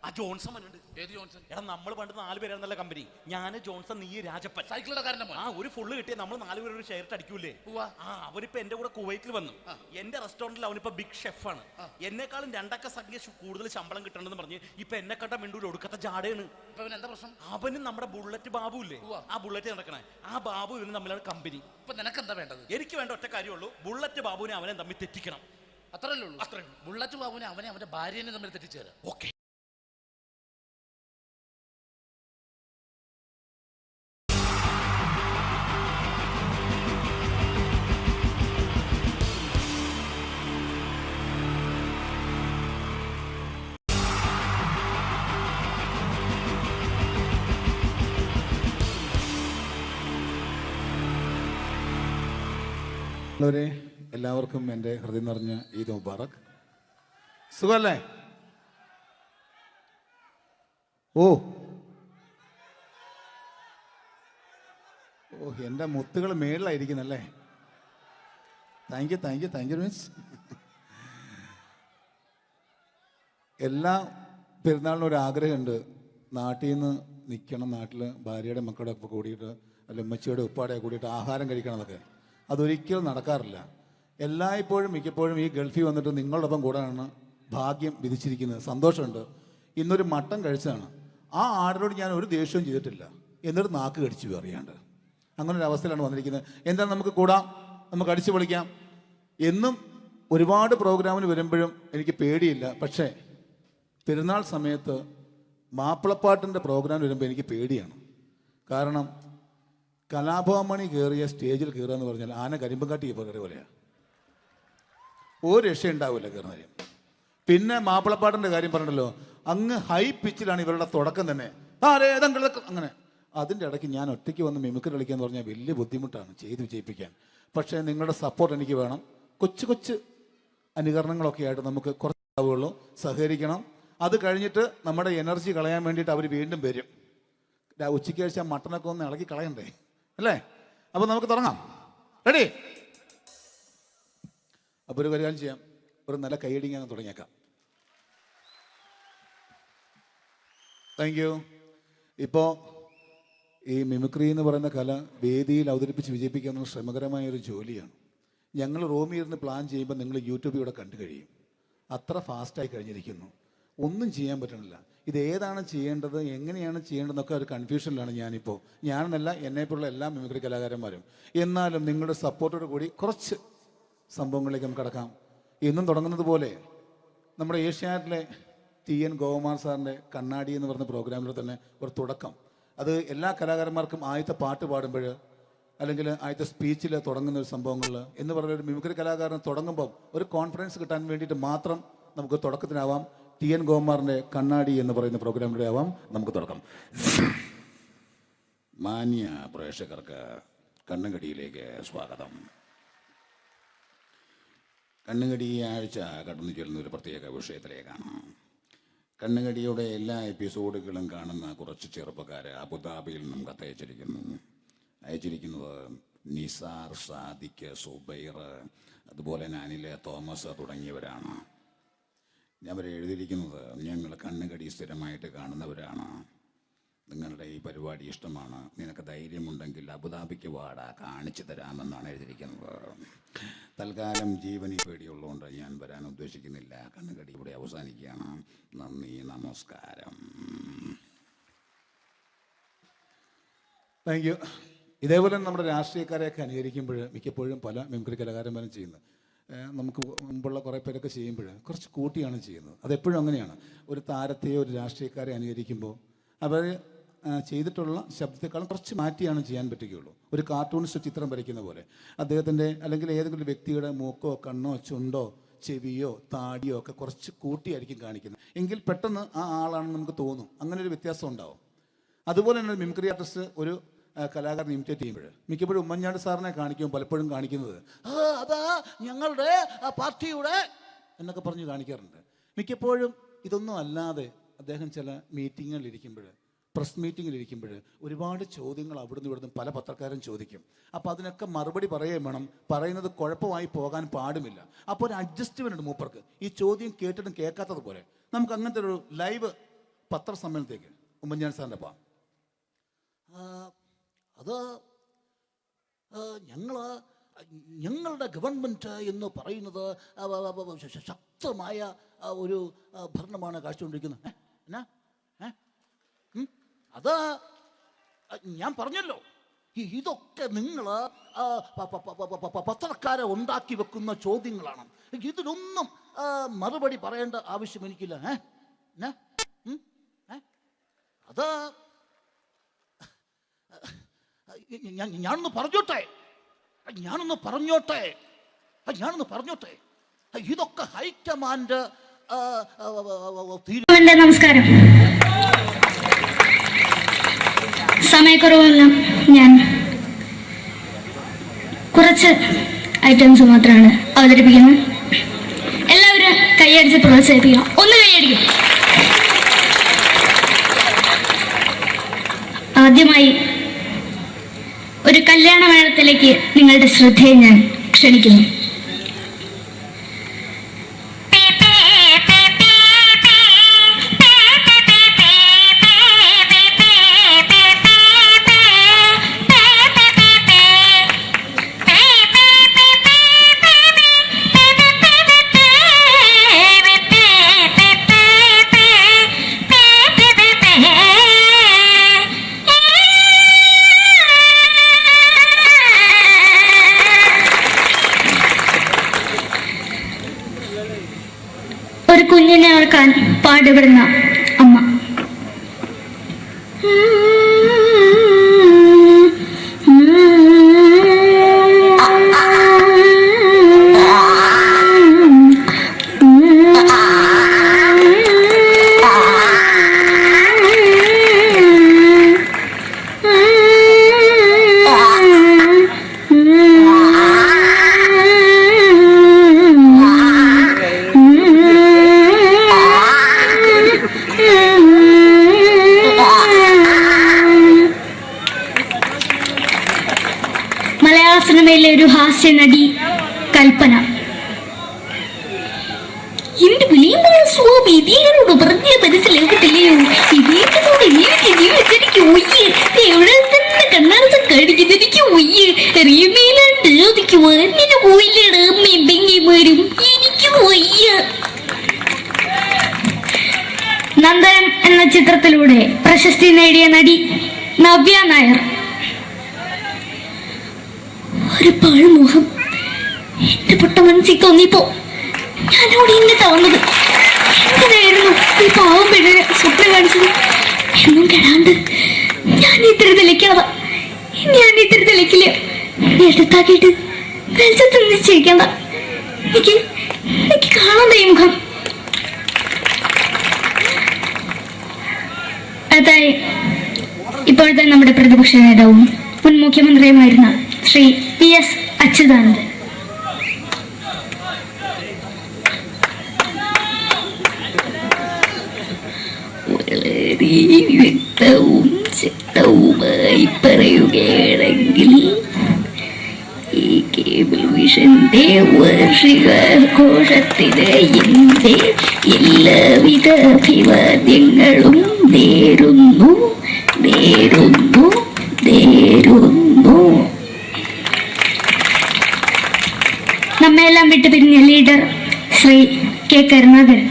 ആ ജോൺസൺ വന്നുണ്ട്. ഏത് ജോൺസൺ? എടാ, നമ്മൾ പണ്ട് 4 പേരായിരുന്നല്ല കമ്പനി. ഞാന്, ജോൺസൺ, നീ, രാജപ്പൻ. സൈക്കിളുടെ കാരന്റെ മോൻ. ഒരു ഫുള്ള് കിട്ടിയ നമ്മൾ 4 പേര് ഒരു ഷെയർ അടിക്കൂലേ? അവനിപ്പോ എന്റെ കൂടെ കുവൈറ്റിൽ വന്നു. എന്റെ റെസ്റ്റോറന്റിൽ അവനിപ്പോ ബിഗ് ഷെഫാണ്. എന്നെക്കാളും 2 അക്ക സംഖ്യ കൂടുതൽ ശമ്പളം കിട്ടണമെന്ന് പറഞ്ഞ് ഇപ്പൊ എന്നെ കണ്ട മിണ്ടൂര് ഒടുക്കത്തെ ജാടയാണ്. എന്താ പ്രശ്നം? അവനും നമ്മുടെ ബുള്ളറ്റ് ബാബു ഇല്ലേ, ആ ബുള്ളറ്റ് നടക്കണേ, ആ ബാബു ഇവനും തമ്മിലാണ് കമ്പനി. ഇപ്പൊ നിനക്ക് എന്താ വേണ്ടത്? എനിക്ക് വേണ്ട ഒറ്റ കാര്യമുള്ളൂ, ബുള്ളറ്റ് ബാബുവിനെ അവനെ തമ്മിൽ തെറ്റിക്കണം. അത്രയല്ലേ ഉള്ളൂ? ബുള്ളറ്റ് ബാബുവിനെ അവനെ അവന്റെ ഭാര്യനെ തമ്മിൽ തെറ്റിച്ചു തരാം. ഓക്കെ. പ്രിയമുള്ളവരെ, എല്ലാവർക്കും എൻ്റെ ഹൃദയം നിറഞ്ഞ ഈദ് മുബാറക്. സുഖമല്ലേ? ഓ ഓ എൻ്റെ മുത്തുകൾ മേളിലായിരിക്കുന്നല്ലേ. Thank you miss. എല്ലാ പെരുന്നാളിനും ഒരു ആഗ്രഹമുണ്ട്, നാട്ടിൽ നിന്ന് നിൽക്കണം, നാട്ടിൽ ഭാര്യയുടെ മക്കളുടെ ഒക്കെ കൂടിയിട്ട് അല്ല ഉമ്മച്ചിയുടെ ഉപ്പാടെ കൂടിയിട്ട് ആഹാരം കഴിക്കണം എന്നൊക്കെ. അതൊരിക്കലും നടക്കാറില്ല. എല്ലായ്പ്പോഴും മിക്കപ്പോഴും ഈ ഗൾഫിൽ വന്നിട്ട് നിങ്ങളോടൊപ്പം കൂടാനാണ് ഭാഗ്യം വിധിച്ചിരിക്കുന്നത്. സന്തോഷമുണ്ട്. ഇന്നൊരു മട്ടൻ കഴിച്ചതാണ്. ആ ആടിനോട് ഞാൻ ഒരു ദേഷ്യവും ചെയ്തിട്ടില്ല, എന്നിട്ട് നാക്ക് കടിച്ചു അറിയാണ്ട്. അങ്ങനെ ഒരു അവസ്ഥയിലാണ് വന്നിരിക്കുന്നത്. എന്താണ്, നമുക്ക് കൂടാം, നമുക്ക് അടിച്ചു പൊളിക്കാം. എന്നും ഒരുപാട് പ്രോഗ്രാമിന് വരുമ്പോഴും എനിക്ക് പേടിയില്ല. പക്ഷേ പെരുന്നാൾ സമയത്ത് മാപ്പിളപ്പാട്ടിൻ്റെ പ്രോഗ്രാം വരുമ്പോൾ എനിക്ക് പേടിയാണ്. കാരണം കലാഭവമണി കയറിയ സ്റ്റേജിൽ കയറുക എന്ന് പറഞ്ഞാൽ ആന കരിമ്പുംകാട്ടി കയറിയ പോലെയാണ്. ഒരു രക്ഷയുണ്ടാവില്ല കയറുന്ന കാര്യം. പിന്നെ മാപ്പിളപ്പാട്ടിൻ്റെ കാര്യം പറഞ്ഞല്ലോ, അങ്ങ് ഹൈ പിച്ചിലാണ് ഇവരുടെ തുടക്കം തന്നെ. അങ്ങനെ അതിൻ്റെ ഇടയ്ക്ക് ഞാൻ ഒറ്റയ്ക്ക് വന്ന് മിമിക്രി കളിക്കുക എന്ന് പറഞ്ഞാൽ വലിയ ബുദ്ധിമുട്ടാണ് ചെയ്ത് വിജയിപ്പിക്കാൻ. പക്ഷേ നിങ്ങളുടെ സപ്പോർട്ട് എനിക്ക് വേണം. കൊച്ചു കൊച്ചു അനുകരണങ്ങളൊക്കെ ആയിട്ട് നമുക്ക് കുറച്ചാവുള്ളൂ. സഹകരിക്കണം. അത് കഴിഞ്ഞിട്ട് നമ്മുടെ എനർജി കളയാൻ വേണ്ടിയിട്ട് അവർ വീണ്ടും വരും. ഉച്ചയ്ക്ക് കഴിച്ചാൽ മട്ടനൊക്കെ ഒന്ന് ഇളക്കി കളയണ്ടേ അല്ലേ? അപ്പോൾ നമുക്ക് തുടങ്ങാം. റെഡി? അപ്പോൾ ഒരു കാര്യം ചെയ്യാം, ഒരു നല്ല കൈയടിങ്ങാൻ തുടങ്ങിയേക്കാം. Thank you. ഇപ്പോൾ ഈ മിമിക്രി എന്ന് പറയുന്ന കല വേദിയിൽ അവതരിപ്പിച്ച് വിജയിപ്പിക്കുന്ന ശ്രമകരമായൊരു ജോലിയാണ്. ഞങ്ങൾ റൂമിൽ ഇരുന്ന് പ്ലാൻ ചെയ്യുമ്പോൾ നിങ്ങൾ യൂട്യൂബിൽ ഇവിടെ കണ്ടു കഴിയും. അത്ര ഫാസ്റ്റായി കഴിഞ്ഞിരിക്കുന്നു. ഒന്നും ചെയ്യാൻ പറ്റണില്ല. ഇത് ഏതാണ് ചെയ്യേണ്ടത്, എങ്ങനെയാണ് ചെയ്യേണ്ടതെന്നൊക്കെ ഒരു കൺഫ്യൂഷനിലാണ് ഞാനിപ്പോൾ. ഞാനെന്നല്ല, എന്നെപ്പോലുള്ള എല്ലാ മിമിക്രി കലാകാരന്മാരും. എന്നാലും നിങ്ങളുടെ സപ്പോർട്ടോട് കൂടി കുറച്ച് സംഭവങ്ങളിലേക്ക് നമുക്ക് കടക്കാം. എന്നും തുടങ്ങുന്നത് പോലെ നമ്മുടെ ഏഷ്യാനെറ്റിലെ TN ഗോപകുമാർ സാറിൻ്റെ കണ്ണാടി എന്ന് പറഞ്ഞ പ്രോഗ്രാമിൽ തന്നെ ഒരു തുടക്കം. അത് എല്ലാ കലാകാരന്മാർക്കും ആദ്യത്തെ പാട്ട് പാടുമ്പോൾ അല്ലെങ്കിൽ ആദ്യത്തെ സ്പീച്ചിൽ തുടങ്ങുന്ന ഒരു സംഭവങ്ങളിൽ എന്ന് പറഞ്ഞ ഒരു മിമിക്രി കലാകാരൻ തുടങ്ങുമ്പം ഒരു കോൺഫിഡൻസ് കിട്ടാൻ വേണ്ടിയിട്ട് മാത്രം നമുക്ക് തുടക്കത്തിനാവാം. TN ഗോപകുമാറിൻ്റെ കണ്ണാടി എന്ന് പറയുന്ന പ്രോഗ്രാമിലൂടെ ആവാം നമുക്ക് തുടക്കം. മാന്യ പ്രേക്ഷകർക്ക് കണ്ണുകടിയിലേക്ക് സ്വാഗതം. കണ്ണുകടി ഈ ആഴ്ച കടന്നു ചെല്ലുന്ന ഒരു പ്രത്യേക വിഷയത്തിലേക്കാണ്. കണ്ണുകടിയുടെ എല്ലാ എപ്പിസോഡുകളും കാണുന്ന കുറച്ച് ചെറുപ്പക്കാർ അബുദാബിയിൽ നിന്നും അയച്ചിരിക്കുന്നത് നിസാർ, സാദിഖ്, സുബൈർ, അതുപോലെ അനിൽ, തോമസ് തുടങ്ങിയവരാണ്. അവർ എഴുതിയിരിക്കുന്നത്, ഞങ്ങൾ കണ്ണുകടി സ്ഥിരമായിട്ട് കാണുന്നവരാണ്. നിങ്ങളുടെ ഈ പരിപാടി ഇഷ്ടമാണ്. നിനക്ക് ധൈര്യമുണ്ടെങ്കിൽ അബുദാബിക്ക് വാടാ, കാണിച്ചു തരാമെന്നാണ് എഴുതിയിരിക്കുന്നത്. തൽക്കാലം ജീവനി പേടിയുള്ളതുകൊണ്ട് ഞാൻ വരാൻ ഉദ്ദേശിക്കുന്നില്ല. കണ്ണുകടി ഇവിടെ അവസാനിക്കുകയാണ്. നന്ദി, നമസ്കാരം. Thank you. ഇതേപോലെ നമ്മുടെ രാഷ്ട്രീയക്കാരെയൊക്കെ അനുകരിക്കുമ്പോൾ മിക്കപ്പോഴും പല മിമിക്രി കലാകാരന്മാരും ചെയ്യുന്നത്, നമുക്ക് മുമ്പുള്ള കുറേ പേരൊക്കെ ചെയ്യുമ്പോൾ കുറച്ച് കൂട്ടിയാണ് ചെയ്യുന്നത്. അതെപ്പോഴും അങ്ങനെയാണ്. ഒരു താരത്തെയോ ഒരു രാഷ്ട്രീയക്കാരെ അനുകരിക്കുമ്പോൾ അവർ ചെയ്തിട്ടുള്ള ശബ്ദത്തെക്കാളും കുറച്ച് മാറ്റിയാണ് ചെയ്യാൻ പറ്റുകയുള്ളൂ. ഒരു കാർട്ടൂണിസ്റ്റ് ചിത്രം വരയ്ക്കുന്ന പോലെ അദ്ദേഹത്തിൻ്റെ അല്ലെങ്കിൽ ഏതെങ്കിലും വ്യക്തിയുടെ മൂക്കോ കണ്ണോ ചുണ്ടോ ചെവിയോ താടിയോ ഒക്കെ കുറച്ച് കൂട്ടിയായിരിക്കും കാണിക്കുന്നത്. എങ്കിൽ പെട്ടെന്ന് ആ ആളാണെന്ന് നമുക്ക് തോന്നും. അങ്ങനെ ഒരു വ്യത്യാസം ഉണ്ടാവും. അതുപോലെ തന്നെ മിമിക്രി ആർട്ടിസ്റ്റ് ഒരു കലാകാരൻ ഇമിറ്റേറ്റ് ചെയ്യുമ്പോൾ മിക്കപ്പോഴും ഉമ്മൻചാണ്ടി സാറിനെ കാണിക്കുമ്പോൾ പലപ്പോഴും കാണിക്കുന്നത് അതാ ഞങ്ങളുടെ പാർട്ടിയുടെ എന്നൊക്കെ പറഞ്ഞ് കാണിക്കാറുണ്ട്. മിക്കപ്പോഴും ഇതൊന്നും അല്ലാതെ അദ്ദേഹം ചില മീറ്റിങ്ങുകളിലിരിക്കുമ്പോൾ, പ്രസ് മീറ്റിങ്ങിലിരിക്കുമ്പോൾ ഒരുപാട് ചോദ്യങ്ങൾ അവിടുന്ന് ഇവിടുന്ന് പല പത്രക്കാരും ചോദിക്കും. അപ്പോൾ അതിനൊക്കെ മറുപടി പറയുകയും വേണം. പറയുന്നത് കുഴപ്പമായി പോകാൻ പാടുമില്ല. അപ്പോൾ ഒരു അഡ്ജസ്റ്റ്മെൻറ്റ് മൂപ്പർക്ക്. ഈ ചോദ്യം കേട്ടിട്ടും കേൾക്കാത്തതുപോലെ നമുക്ക് അങ്ങനത്തെ ഒരു ലൈവ് പത്രസമ്മേളനത്തേക്ക് ഉമ്മൻചാണ്ടി സാറിൻ്റെ പോകാം. അത് ഞങ്ങളുടെ ഗവൺമെൻറ് എന്ന് പറയുന്നത് ശക്തമായ ഒരു ഭരണമാണ് കാഴ്ചകൊണ്ടിരിക്കുന്നത്. എന്നാ അത് ഞാൻ പറഞ്ഞല്ലോ, ഇതൊക്കെ നിങ്ങൾ പത്രക്കാരെ ഉണ്ടാക്കി വെക്കുന്ന ചോദ്യങ്ങളാണ്. ഇതിനൊന്നും മറുപടി പറയേണ്ട ആവശ്യം എനിക്കില്ല. അത് ഞാനൊന്ന് പറഞ്ഞോട്ടെ. ഇതൊക്കെ ഹൈക്കമാൻഡ്. നമസ്കാരം. സമയക്കുറവെല്ലാം ഞാൻ കുറച്ച് ഐറ്റംസ് മാത്രമാണ് അവതരിപ്പിക്കുന്നത്. എല്ലാവരും കൈയടിച്ച് പ്രോത്സാഹിപ്പിക്കണം. ഒന്ന് കൈയടിക്കും. ആദ്യമായി ഒരു കല്യാണ മേളത്തിലേക്ക് നിങ്ങളുടെ ശ്രദ്ധയെ ഞാൻ ക്ഷണിക്കുന്നു. ഒരു കുഞ്ഞിനെ ഓർക്കാൻ പാടുപെടുന്ന അമ്മ. മലയാള സിനിമയിലെ ഒരു ഹാസ്യ നടി കൽപ്പന. എന്റെ വിളിയമ്പല സ്വാമി ഇതിനോട് പറഞ്ഞ മനസ്സിലാകത്തില്ലയോ? ഇതിനോട് എനിക്ക് ജീവിച്ചെനിക്ക് ഒയ്യ്, എവിടെ തന്നെ കണ്ണാടത്ത് കടിക്കുന്നത് എനിക്ക് ഒയ്യ്, അറിയുമേലാണ്ട് എനിക്ക് വന്നിട്ട് പോയില്ലേടാ അമ്മയും പെങ്ങിമാരും, എനിക്ക് ഒയ്യ. നന്ദനം എന്ന ചിത്രത്തിലൂടെ പ്രശസ്തി നേടിയ നടി നവ്യ നായർ. ഒരു പാഴ്മുഖം എന്റെ പൊട്ട മനസ്സിൽ തോന്നിയപ്പോ ഞാനവിടെ ഇന്നിട്ടാ വന്നത്. എന്തിനായിരുന്നു ഈ പാവം പെണ്ണിനെ സ്വപ്നം കാണിച്ചത്? എന്നും കെടാണ്ട് ഞാൻ ഇത്തിരി തെളിക്കാതെ ഞാൻ ഇത്തിരി തെളിക്കില്ല. എടുത്താക്കിയിട്ട് വെളിച്ചത്ത് നിശ്ചയിക്കണ്ട. എനിക്ക് കാണാതെ ഈ മുഖം. അതായി ഇപ്പോഴത്തെ നമ്മുടെ പ്രതിപക്ഷ നേതാവും മുൻ മുഖ്യമന്ത്രിയുമായിരുന്ന ശ്രീ PS അച്യുതാനന്ദൻ. വളരെ വ്യക്തവും ശക്തവുമായി പറയുകയാണെങ്കിൽ ഈ കേബിൾ വിഷന്റെ വാർഷികാഘോഷത്തിന് എന്റെ എല്ലാവിധ അഭിവാദ്യങ്ങളും നേരുന്നു. നമ്മയെല്ലാം വിട്ടുപിരിഞ്ഞ ലീഡർ ശ്രീ K. കരുണാകരൻ.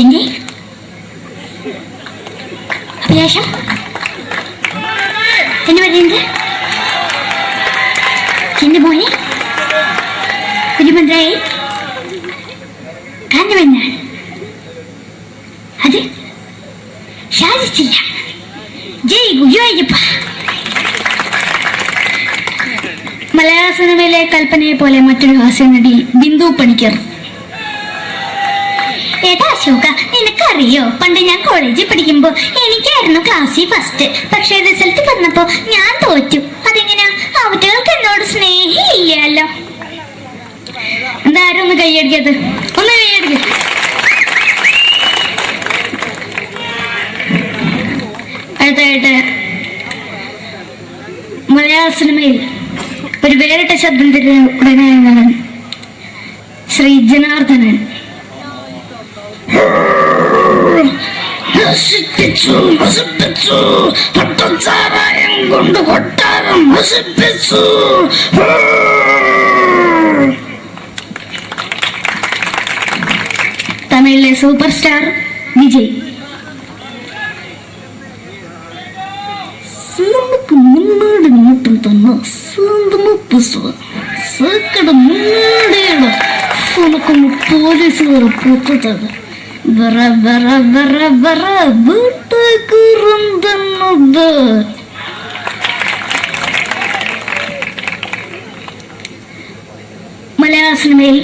എന്റെ അഭിലാഷം എന്ന് പറയുന്നത് എന്റെ മോനെ കുരുമന്ത്രായി കാണുമെന്നാണ്. അത് സാധിച്ചില്ല. ജയ് ഗുരുവായൂരപ്പ. മലയാള സിനിമയിലെ കൽപ്പനയെ പോലെ മറ്റൊരു ഹാസ്യ നടി ബിന്ദു പണിക്കർ. ഏതാ അശോക, നിനക്കറിയോ പണ്ട് ഞാൻ കോളേജിൽ പഠിക്കുമ്പോ എനിക്കായിരുന്നു ക്ലാസ്സിൽ ഫസ്റ്റ്. പക്ഷെ റിസൾട്ട് വന്നപ്പോ ഞാൻ തോറ്റു. അതെങ്ങനെയാ? അവറ്റകൾക്ക് എന്നോട് സ്നേഹമില്ലല്ലോ. എന്താരും ഒന്ന് കൈയടിക്കത്, ഒന്ന് കൈയടിക്ക. അടുത്തായിട്ട് മലയാള സിനിമയിൽ ഒരു വേറിട്ട ശബ്ദത്തിന്റെ ഉടനായ ശ്രീ ജനാർദ്ദനൻ. പട്ടച്ചാരായം കൊണ്ട് കൊട്ടാരം നശിപ്പിച്ചു. തമിഴിലെ സൂപ്പർ സ്റ്റാർ വിജയ്. നമുക്ക് മുന്നോടി നോട്ടം തന്നെ സ്വന്തമോ പുസ്തകം സക്കട മുന്നോടിയാണ് ഉനക്കൊന്ന് പോലീസുകാർ പൊത്തത് വറ വറ വറ വറ വീട്ടുകുറുന്നത്. മലയാള സിനിമയിൽ